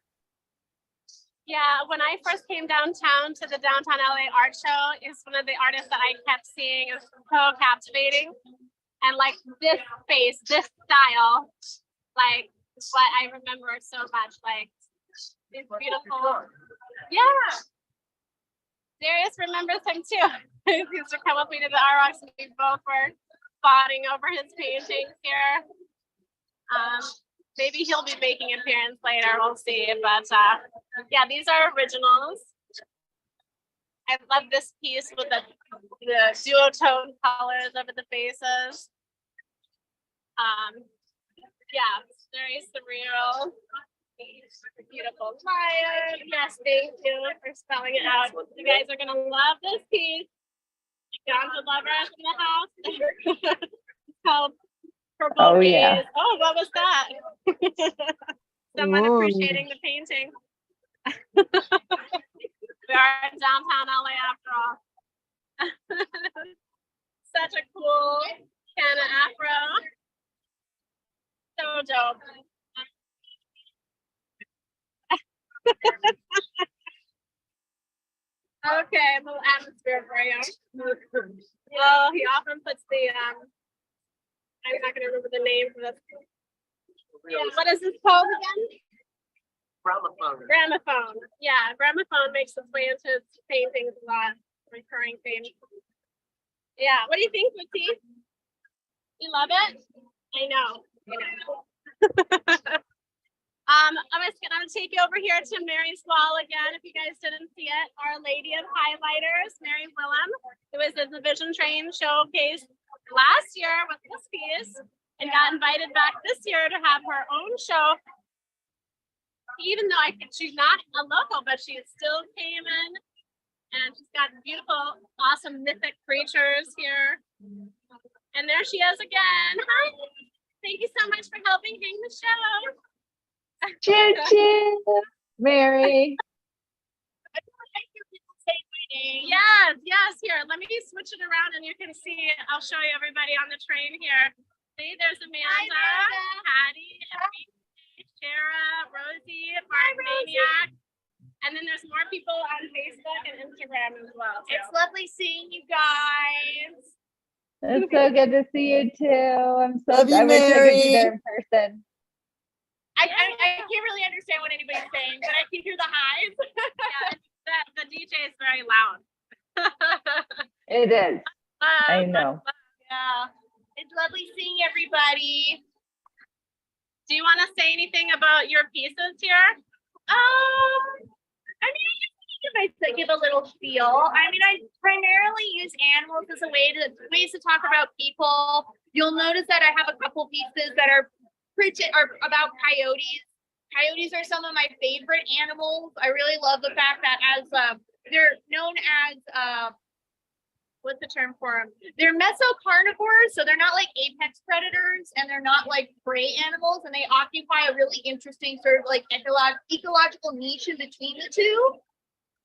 Speaker 2: Yeah, when I first came downtown to the Downtown LA Art Show, it's one of the artists that I kept seeing is so captivating. And like this space, this style, like what I remember so much. Like it's beautiful. Yeah. Darius remembers him too. He used to come up into the art rocks and we both were spotting over his paintings here. Maybe he'll be making an appearance later. We'll see. But yeah, these are originals. I love this piece with the duotone colors over the faces. Yeah, very surreal. Beautiful lion. Yes, thank you for spelling it out. You guys are gonna love this piece. Ganja lovers in the house. It's called Purple
Speaker 1: Oh,
Speaker 2: Haze.
Speaker 1: yeah.
Speaker 2: Oh, what was that? Someone
Speaker 4: Ooh.
Speaker 2: appreciating the painting. We are in downtown LA after all. Such a cool can of afro. So dope. Okay, a little atmosphere for you. Well, he often puts the I'm not gonna remember the name for this. Yeah, what is this called again?
Speaker 5: Gramophone.
Speaker 2: Gramophone. Yeah, gramophone makes its way into paintings a lot, recurring theme. Yeah, what do you think, Lucy? You love it? I know. I'm gonna take you over here to Mary's wall again. If you guys didn't see it, Our Lady of Highlighters, Mary Willem, who was at the Vision Train showcase last year with this piece and got invited back this year to have her own show. Even though I think she's not a local, but she still came in and she's got beautiful, awesome mythic creatures here. And there she is again. Hi. Thank you so much for helping hang the show.
Speaker 1: Choo choo, Mary.
Speaker 2: Yes, yes, here. Let me switch it around and you can see, I'll show you everybody on the train here. See, there's Amanda, Patty, Shara, Rosie, Maniac. And then there's more people on Facebook and Instagram as well. So.
Speaker 3: It's lovely seeing you guys.
Speaker 1: It's so good to see you too. I'm so
Speaker 4: Love you,
Speaker 1: I wish I could be
Speaker 4: Mary.
Speaker 1: there in person.
Speaker 3: I can't really understand what anybody's saying, but I can hear the highs.
Speaker 2: Yeah, the DJ is very loud.
Speaker 1: It is. I know.
Speaker 3: Yeah. It's lovely seeing everybody.
Speaker 2: Do you want to say anything about your pieces here?
Speaker 3: I mean, I just think if I give a little spiel, I mean, I primarily use animals as a ways to talk about people. You'll notice that I have a couple pieces that are about coyotes. Coyotes are some of my favorite animals. I really love the fact that they're known as what's the term for them? They're mesocarnivores, so they're not like apex predators and they're not like prey animals, and they occupy a really interesting sort of like ecological niche in between the two.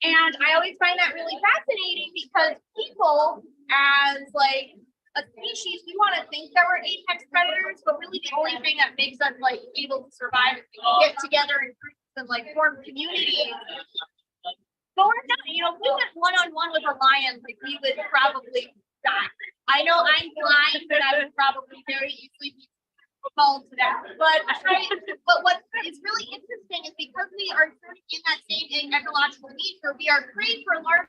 Speaker 3: And I always find that really fascinating because people, as like a species, we want to think that we're apex predators, but really the only thing that makes us like able to survive is we get together in groups and like form communities. But we're not, you know, if we went one-on-one with a lion, like we would probably die. I know I'm blind, but I would probably very easily be called to that. But what is really interesting is because we are in that same ecological niche where we are prey for large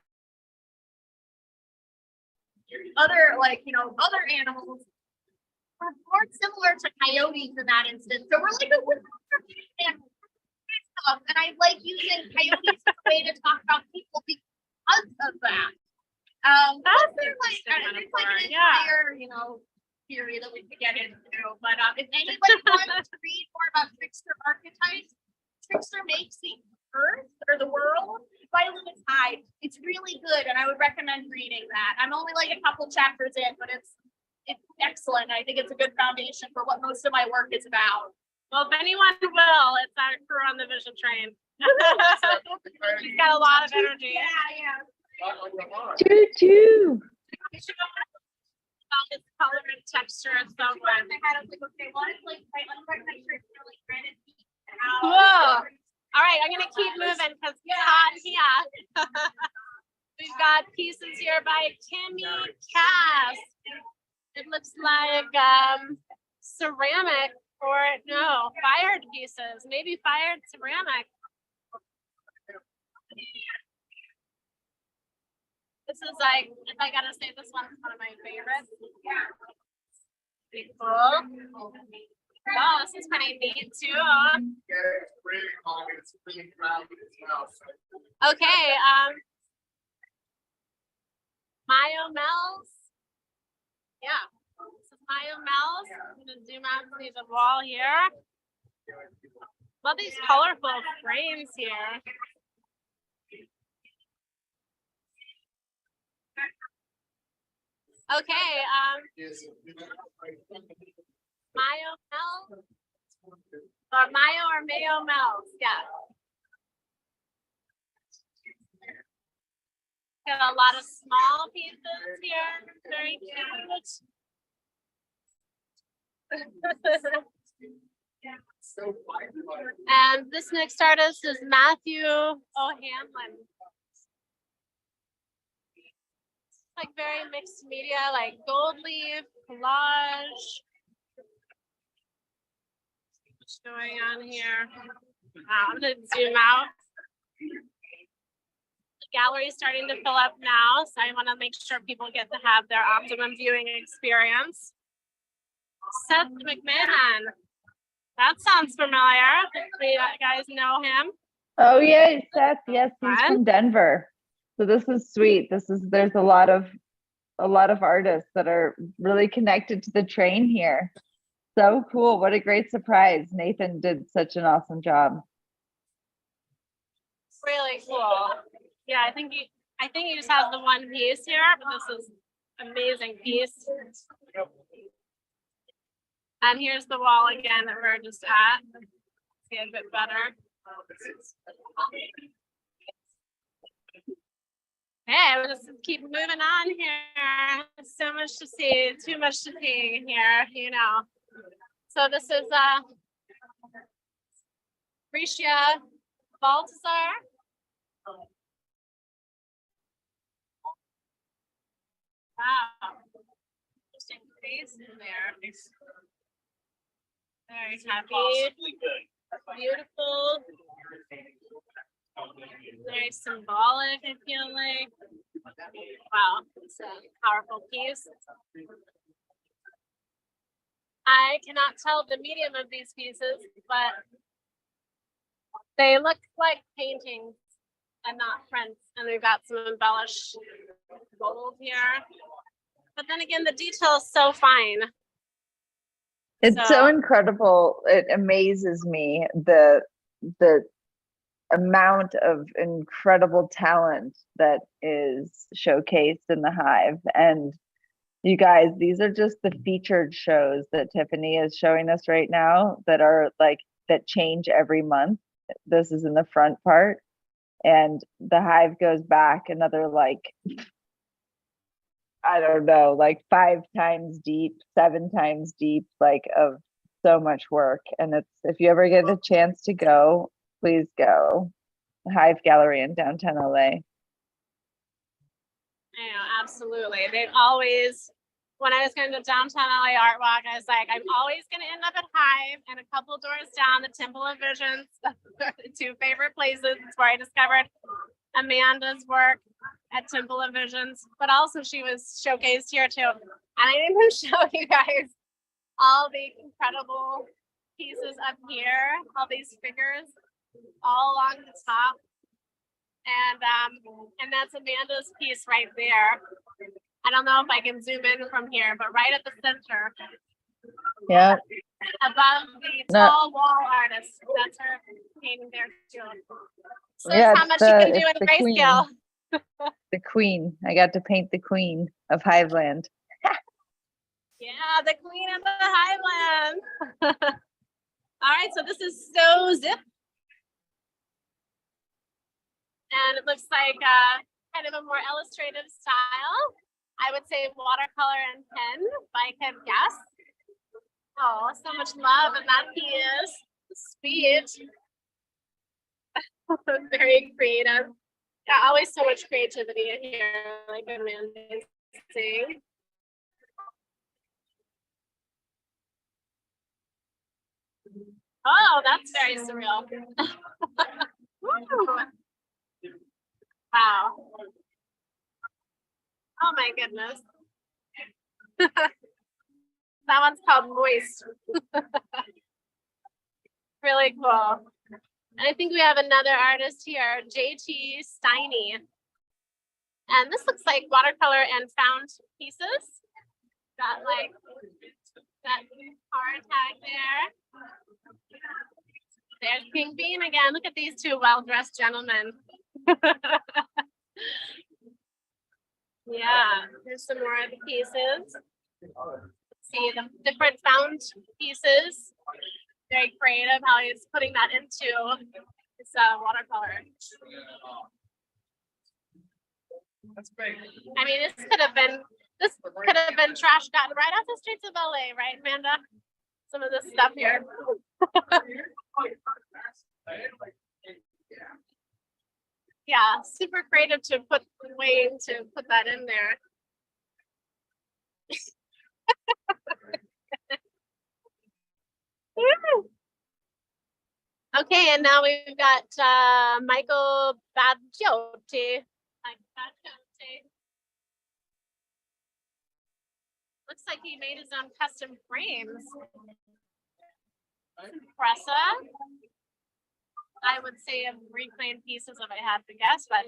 Speaker 3: other animals, are more similar to coyotes in that instance. So we're like a animal. And I like using coyotes as a way to talk about people because of that. There's like an entire, theory that we could get into. But if anybody wants to read more about trickster archetypes, Trickster Makes the Earth or the World by Lewis Hive. It's really good, and I would recommend reading that. I'm only like a couple chapters in, but it's excellent. I think it's a good foundation for what most of my work is about.
Speaker 2: Well, if anyone will, it's our crew on the Vision Train. She's got a lot of energy.
Speaker 3: Yeah.
Speaker 1: Choo choo.
Speaker 2: About its color and texture and so on.
Speaker 3: I had a okay, one is like my shirt really red and
Speaker 2: Cool. All right, I'm gonna keep moving because it's hot here. We've got pieces here by Timmy Cass. It looks like ceramic. Or no, fired pieces, maybe fired ceramic. This is like, if I gotta say, this one's one of my favorites. Yeah. Pretty cool. Oh, this is pretty neat too. Okay, Mayo Mel's. Yeah. Maya Mel's. I'm gonna zoom out to see the wall here. Love these colorful frames here. Okay, Mayo Mel or Mayo or Mayo Mel's, yeah. Got a lot of small pieces here. Very cute. And this next artist is Matthew O'Hanlon. Like very mixed media, like gold leaf, collage. What's going on here? I'm gonna zoom out. The gallery is starting to fill up now, so I want to make sure people get to have their optimum viewing experience. Seth McMahon. That sounds familiar. Do you guys know him?
Speaker 1: Oh yeah, Seth. Yes, he's
Speaker 2: Fun.
Speaker 1: from Denver. So this is sweet. There's a lot of artists that are really connected to the train here. So cool. What a great surprise. Nathan did such an awesome job.
Speaker 2: Really cool. Yeah, I think he just has the one piece here, but this is amazing piece. And here's the wall again that we're just at. See a bit better. Hey, we'll just keep moving on here. So much to see, too much to see here, you know. So this is Risha Baltazar. Wow. Interesting face in there. Very happy. Beautiful. Very symbolic, I feel like. Wow, it's a powerful piece. I cannot tell the medium of these pieces, but they look like paintings and not prints. And we've got some embellished gold here. But then again, the detail is so fine.
Speaker 1: It's so incredible. It amazes me the amount of incredible talent that is showcased in the Hive. And you guys, these are just the featured shows that Tiffany is showing us right now that are like that change every month. This is in the front part, and the Hive goes back another like I don't know, like 5 times deep, 7 times deep, like of so much work. And it's, if you ever get a chance to go, please go. The Hive Gallery in downtown LA.
Speaker 2: Yeah, absolutely. They always, when I was going to downtown LA Art Walk, I was like, I'm always going to end up at Hive and a couple doors down, the Temple of Visions, the 2 favorite places. It's where I discovered Amanda's work at Temple of Visions, but also she was showcased here too. And I didn't even show you guys all the incredible pieces up here, all these figures all along the top. And that's Amanda's piece right there. I don't know if I can zoom in from here, but right at the center.
Speaker 1: Yeah.
Speaker 2: Above the tall wall artist. That's her painting there too. So that's how much you can do in grayscale.
Speaker 1: The queen. I got to paint the queen of Hiveland.
Speaker 2: Yeah, the queen of the Hiveland. All right, so this is So Zip. And it looks like kind of a more illustrative style. I would say watercolor and pen, if I could guess. Oh, so much love in that piece. Speed. Very creative. Yeah, always so much creativity in here, like Amanda's saying. Oh, that's very surreal. Wow. Oh my goodness. That one's called Moist. Really cool. And I think we have another artist here, JT Steiny. And this looks like watercolor and found pieces. Got like that card tag there. There's Pink Bean again. Look at these 2 well-dressed gentlemen. Yeah, here's some more of the pieces. Let's see the different found pieces. Very creative how he's putting that into his watercolor.
Speaker 6: That's great.
Speaker 2: I mean, this could have been trash gotten right off the streets of LA, right, Amanda? Some of this stuff here. Yeah, super creative to put way to put that in there. Okay, and now we've got Michael Badgiotti. Looks like he made his own custom frames. Impressive. I would say of reclaimed pieces if I had to guess, but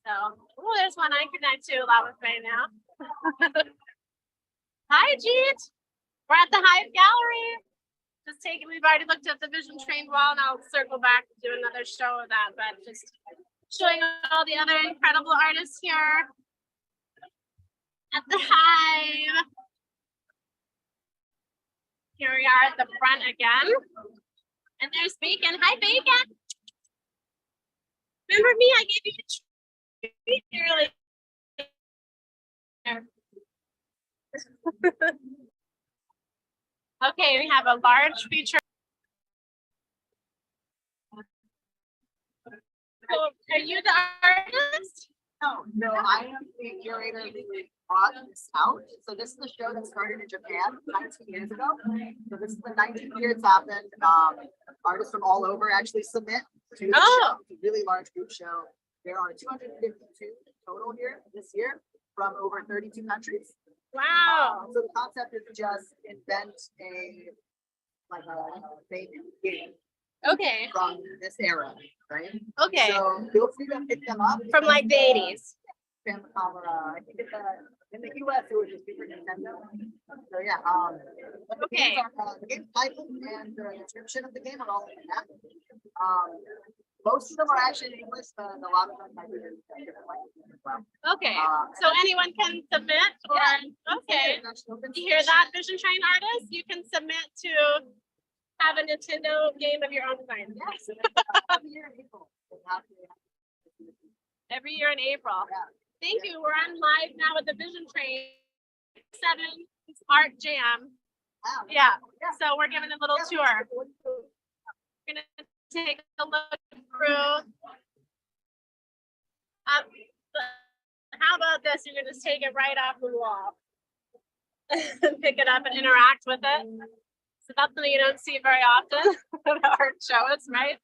Speaker 2: so oh, there's one I connect to a lot with right now. Hi, Jeet. We're at the Hive Gallery. Just taking, we've already looked at the Vision Trained wall, and I'll circle back to do another show of that, but just showing all the other incredible artists here at the Hive. Here we are at the front again. And there's Bacon. Hi, Bacon. Remember me? I gave you a treat earlier. Okay, we have a large feature. So, are you the artist?
Speaker 7: No, I am the curator who brought this out. So this is the show that started in Japan 19 years ago. So this is the 19th year it's happened. Artists from all over actually submit to the show. It's a really large group show. There are 252 total here this year from over 32 countries.
Speaker 2: Wow.
Speaker 7: So the concept is to just invent a fake game
Speaker 2: Okay.
Speaker 7: from this era, right?
Speaker 2: Okay.
Speaker 7: So feel free to pick them up.
Speaker 2: From like the 80s.
Speaker 7: Famicom, I think it's in the US it was just Super Nintendo. So yeah, the
Speaker 2: Okay.
Speaker 7: games are, the game title and the description of the game are all in that. Most of them are actually in English, but a lot of them might be in different languages as well.
Speaker 2: Okay. So anyone can submit or okay. You hear that, Vision Train artists? You can submit to have a Nintendo game of your own design.
Speaker 7: Yes. Every year in April.
Speaker 2: Every year in April.
Speaker 7: Yeah.
Speaker 2: Thank you. We're on live now with the Vision Train 7 Art Jam.
Speaker 7: Wow.
Speaker 2: Yeah. So we're giving a little tour. We're gonna take a look through. How about this? You're gonna just take it right off the wall. Pick it up and interact with it. So that's something you don't see very often at art shows, right?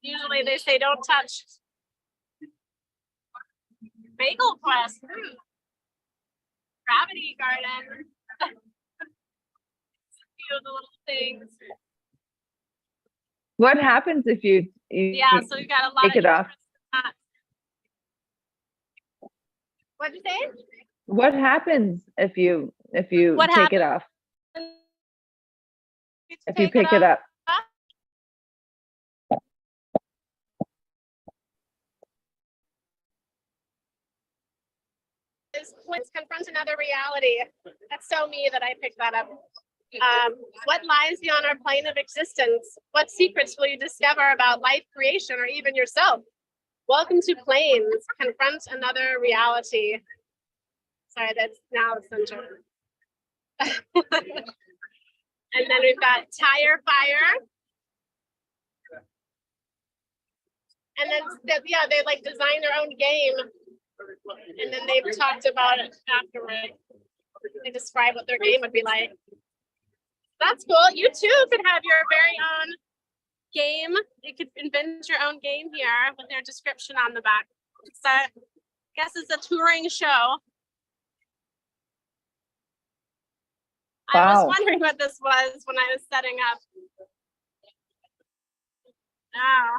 Speaker 2: Usually they say don't touch. Bagel Quest. Gravity Garden. A few of the little things.
Speaker 1: What happens if you
Speaker 2: Yeah, so we've got a lot
Speaker 1: take
Speaker 2: of
Speaker 1: it off?
Speaker 2: What'd you say?
Speaker 1: What happens if you
Speaker 2: What
Speaker 1: take it off? If you pick it up?
Speaker 2: Confront another reality. That's so me that I picked that up. What lies beyond our plane of existence? What secrets will you discover about life creation or even yourself? Welcome to Planes. Confront another reality. Sorry, that's now the center. And then we've got Tire Fire. And then, yeah, they like design their own game. And then they've talked about it afterward. They describe what their game would be like. That's cool. You too could have your very own game. You could invent your own game here with their description on the back. So I guess it's a touring show. I was
Speaker 1: Wow.
Speaker 2: wondering what this was when I was setting up. Oh.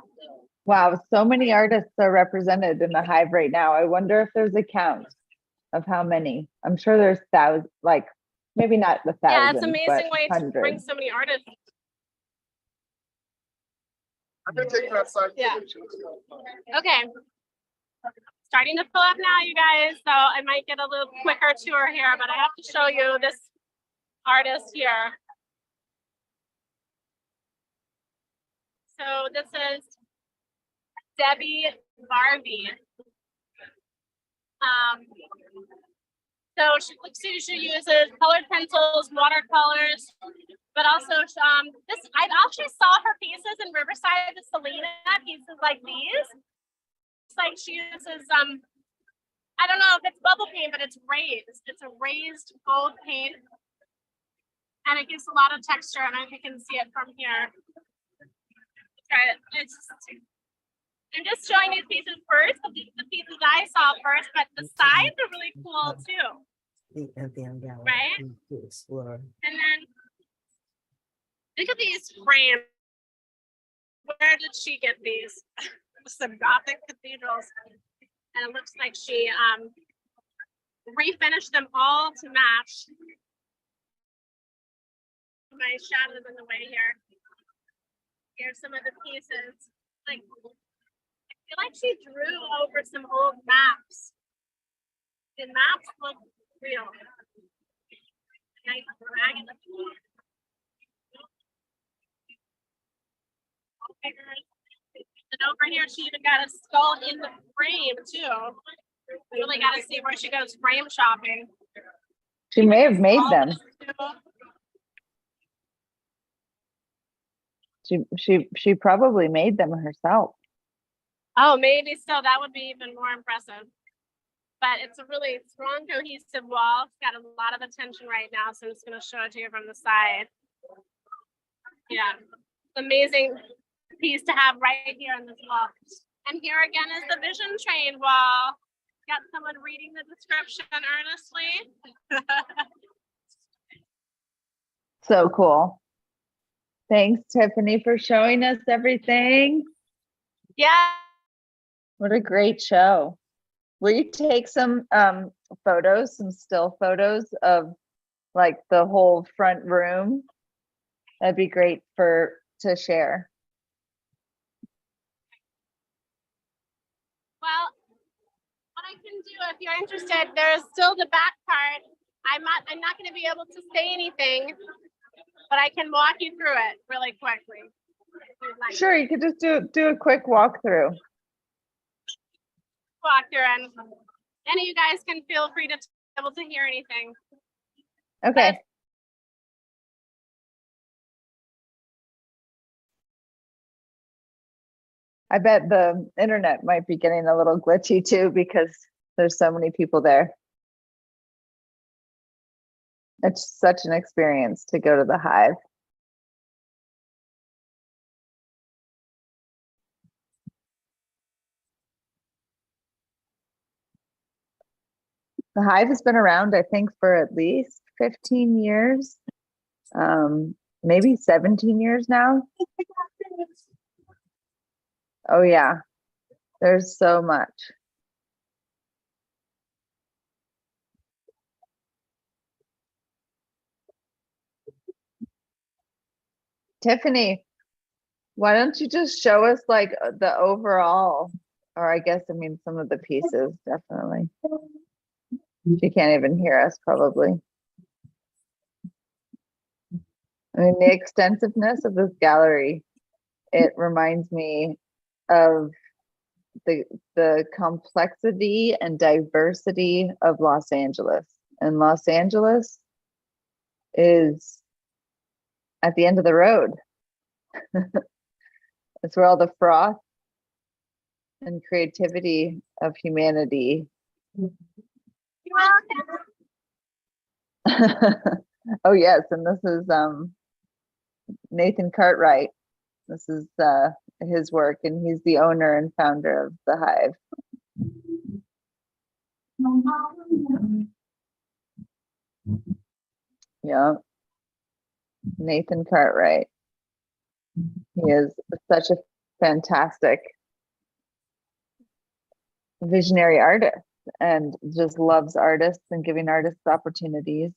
Speaker 1: Wow, so many artists are represented in the Hive right now. I wonder if there's a count of how many. I'm sure there's thousands, like maybe not the thousands,
Speaker 2: Yeah, it's an amazing way to bring
Speaker 1: hundreds.
Speaker 2: so many artists.
Speaker 6: I'm gonna take that side.
Speaker 2: Yeah. Okay. Starting to fill up now, you guys. So I might get a little quicker tour here, but I have to show you this artist here. So this is Debbie Barbie. So she uses colored pencils, watercolors, but also this I actually saw her pieces in Riverside, the Selena pieces like these. It's like she uses I don't know if it's bubble paint, but it's raised. It's a raised gold paint, and it gives a lot of texture. I don't know if you can see it from here. Try it. I'm just showing these pieces first, the pieces I saw first, but the sides are really cool too.
Speaker 4: The MPM gallery.
Speaker 2: Right?
Speaker 4: To explore.
Speaker 2: And then look at these frames. Where did she get these? Some Gothic cathedrals. And it looks like she refinished them all to match. My shadows in the way here. Here's some of the pieces. Like, I feel like she drew over some old maps. The maps look real. Nice dragon. And over here, she even got a skull in the frame too. We really got to see where she goes frame shopping.
Speaker 1: She may have made them. She probably made them herself.
Speaker 2: Oh, maybe so. That would be even more impressive. But it's a really strong, cohesive wall. It's got a lot of attention right now, so I'm just going to show it to you from the side. Yeah, amazing piece to have right here on this wall. And here again is the vision train wall. Got someone reading the description earnestly.
Speaker 1: So cool. Thanks, Tiffany, for showing us everything.
Speaker 2: Yeah.
Speaker 1: What a great show. Will you take some photos, some still photos of like the whole front room? That'd be great to share.
Speaker 2: Well, what I can do, if you're interested, there's still the back part. I'm not going to be able to say anything, but I can walk you through it really quickly.
Speaker 1: Sure, you could just do a quick walkthrough.
Speaker 2: Walk through, and any of you guys can feel free to be able to hear anything.
Speaker 1: Okay. I bet the internet might be getting a little glitchy too because there's so many people there. It's such an experience to go to the Hive. The Hive has been around, I think, for at least 15 years, maybe 17 years now. Oh yeah, there's so much. Tiffany, why don't you just show us like the overall, or I guess, I mean, some of the pieces, definitely. She can't even hear us probably. I mean, the extensiveness of this gallery, it reminds me of the complexity and diversity of Los Angeles. And Los Angeles is at the end of the road. It's where all the froth and creativity of humanity. Oh yes, and this is Nathan Cartwright. This is his work, and he's the owner and founder of the Hive. Yeah, Nathan Cartwright. He is such a fantastic visionary artist and just loves artists and giving artists opportunities.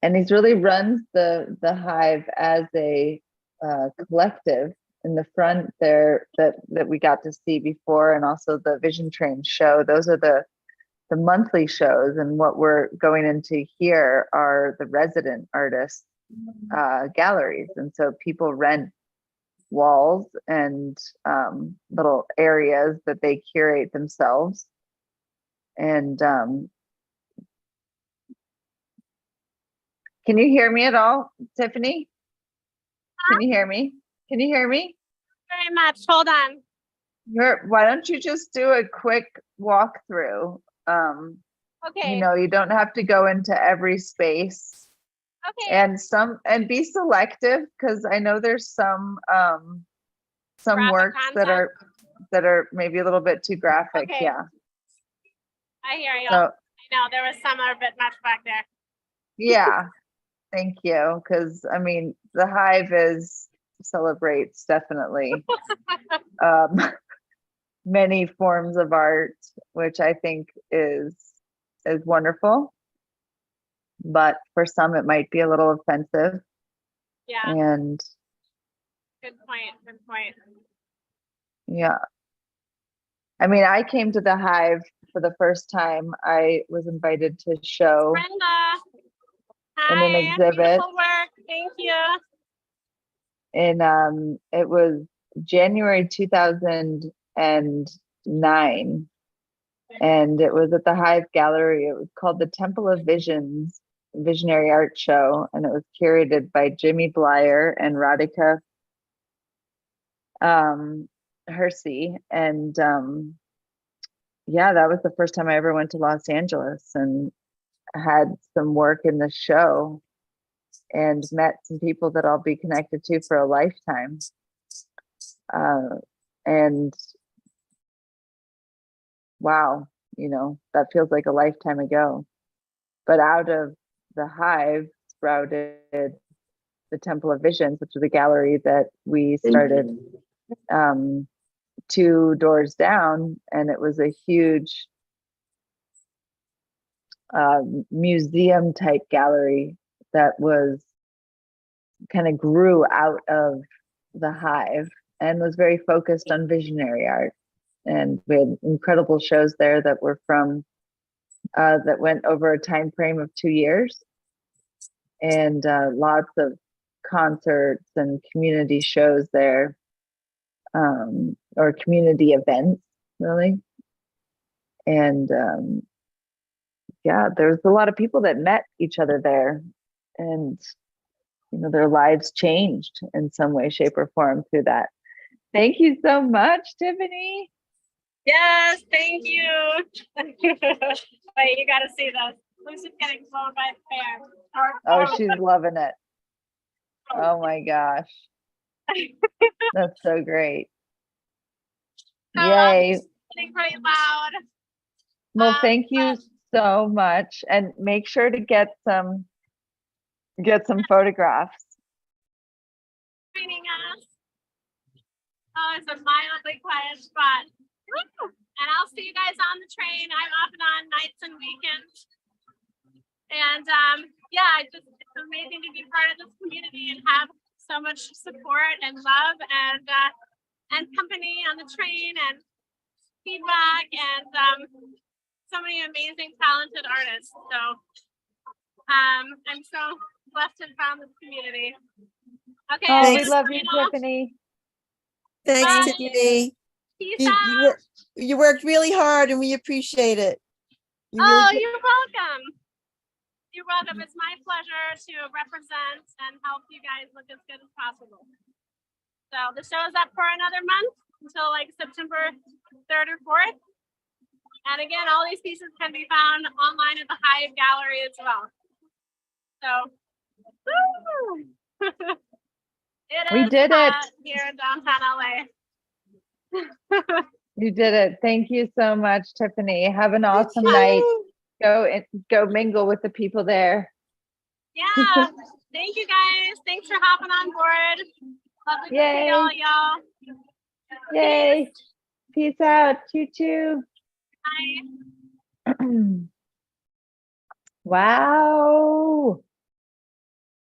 Speaker 1: And he's really runs the Hive as a collective. In the front there that we got to see before, and also the Vision Train show. Those are the monthly shows, and what we're going into here are the resident artists galleries, and so people rent walls and little areas that they curate themselves. And can you hear me at all, Tiffany? Can you hear me? Can you hear me?
Speaker 2: Very much. Hold on.
Speaker 1: Why don't you just do a quick walkthrough?
Speaker 2: Okay.
Speaker 1: You don't have to go into every space,
Speaker 2: Okay.
Speaker 1: and be selective, because I know there's some
Speaker 2: Graphic
Speaker 1: works that
Speaker 2: content?
Speaker 1: are maybe a little bit too graphic.
Speaker 2: Okay.
Speaker 1: Yeah.
Speaker 2: I hear you.
Speaker 1: So
Speaker 2: I know there was some a bit much back there.
Speaker 1: yeah, thank you. Because I mean, the Hive celebrates definitely many forms of art, which I think is wonderful. But for some, it might be a little offensive.
Speaker 2: Yeah.
Speaker 1: And
Speaker 2: Good point. Good point.
Speaker 1: yeah, I mean, I came to the Hive for the first time. I was invited to show
Speaker 2: Brenda.
Speaker 1: in
Speaker 2: Hi.
Speaker 1: an exhibit,
Speaker 2: Beautiful work. Thank you.
Speaker 1: and it was January 2009, and it was at the Hive Gallery. It was called the Temple of Visions Visionary Art Show, and it was curated by Jimmy Blyer and Radhika Hersey. And yeah, that was the first time I ever went to Los Angeles and had some work in the show and met some people that I'll be connected to for a lifetime. And wow, that feels like a lifetime ago. But out of the Hive sprouted the Temple of Visions, which was a gallery that we started 2 doors down, and it was a huge museum type gallery that was kind of grew out of the Hive and was very focused on visionary art. And we had incredible shows there that were from that went over a time frame of 2 years, and lots of concerts and community shows there, or community events, really. And yeah, there's a lot of people that met each other there, and their lives changed in some way, shape, or form through that. Thank you so much, Tiffany.
Speaker 2: Yes, thank you. Wait, you got to see this. Lucy's getting blown by the fan.
Speaker 1: Oh, she's loving it. Oh my gosh. That's so great. Yay.
Speaker 2: Getting pretty loud.
Speaker 1: Well, thank you so much. And make sure to get some photographs.
Speaker 2: Joining us. Oh, it's a mildly quiet spot. Woo! And I'll see you guys on the train. I'm off and on nights and weekends. And yeah, it's amazing to be part of this community and have so much support and love and company on the train and feedback and so many amazing talented artists. So I'm so blessed to have found this community. Okay.
Speaker 1: Oh, we love you, Tiffany.
Speaker 4: Thanks,
Speaker 2: Bye.
Speaker 4: Tiffany.
Speaker 2: Peace out.
Speaker 4: You worked really hard and we appreciate it.
Speaker 2: You're welcome. You're welcome. It's my pleasure to represent and help you guys look as good as possible. So the show is up for another month until like September 3rd or 4th. And again, all these pieces can be found online at the Hive Gallery as well. So, woo!
Speaker 1: We did it
Speaker 2: here in downtown LA.
Speaker 1: You did it. Thank you so much, Tiffany. Have an awesome night. Go mingle with the people there.
Speaker 2: Yeah. Thank you guys. Thanks for hopping on board. Lovely
Speaker 1: Yay.
Speaker 2: to see y'all.
Speaker 1: Yay. Peace out. Choo choo.
Speaker 2: Bye.
Speaker 1: Wow.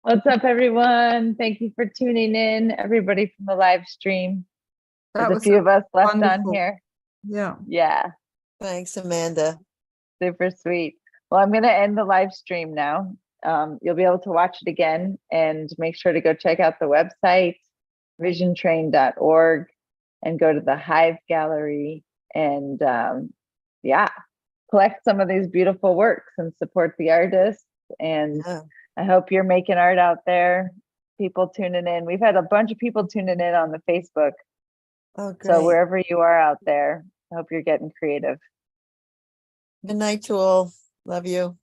Speaker 1: What's up, everyone? Thank you for tuning in, everybody from the live stream.
Speaker 8: That
Speaker 1: There's a
Speaker 8: was
Speaker 1: few of us left on
Speaker 8: wonderful.
Speaker 1: here.
Speaker 8: Yeah.
Speaker 1: Yeah,
Speaker 4: Thanks, Amanda.
Speaker 1: super sweet. Well, I'm going to end the live stream now. You'll be able to watch it again, and make sure to go check out the website visiontrain.org and go to the Hive gallery and yeah, collect some of these beautiful works and support the artists. And
Speaker 4: Yeah.
Speaker 1: I hope you're making art out there. People tuning in. We've had a bunch of people tuning in on the Facebook.
Speaker 4: Oh,
Speaker 1: So
Speaker 4: great.
Speaker 1: wherever you are out there, I hope you're getting creative.
Speaker 4: Good night to all. Love you.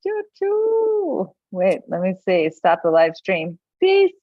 Speaker 1: Choo choo. Wait, let me see. Stop the live stream. Peace.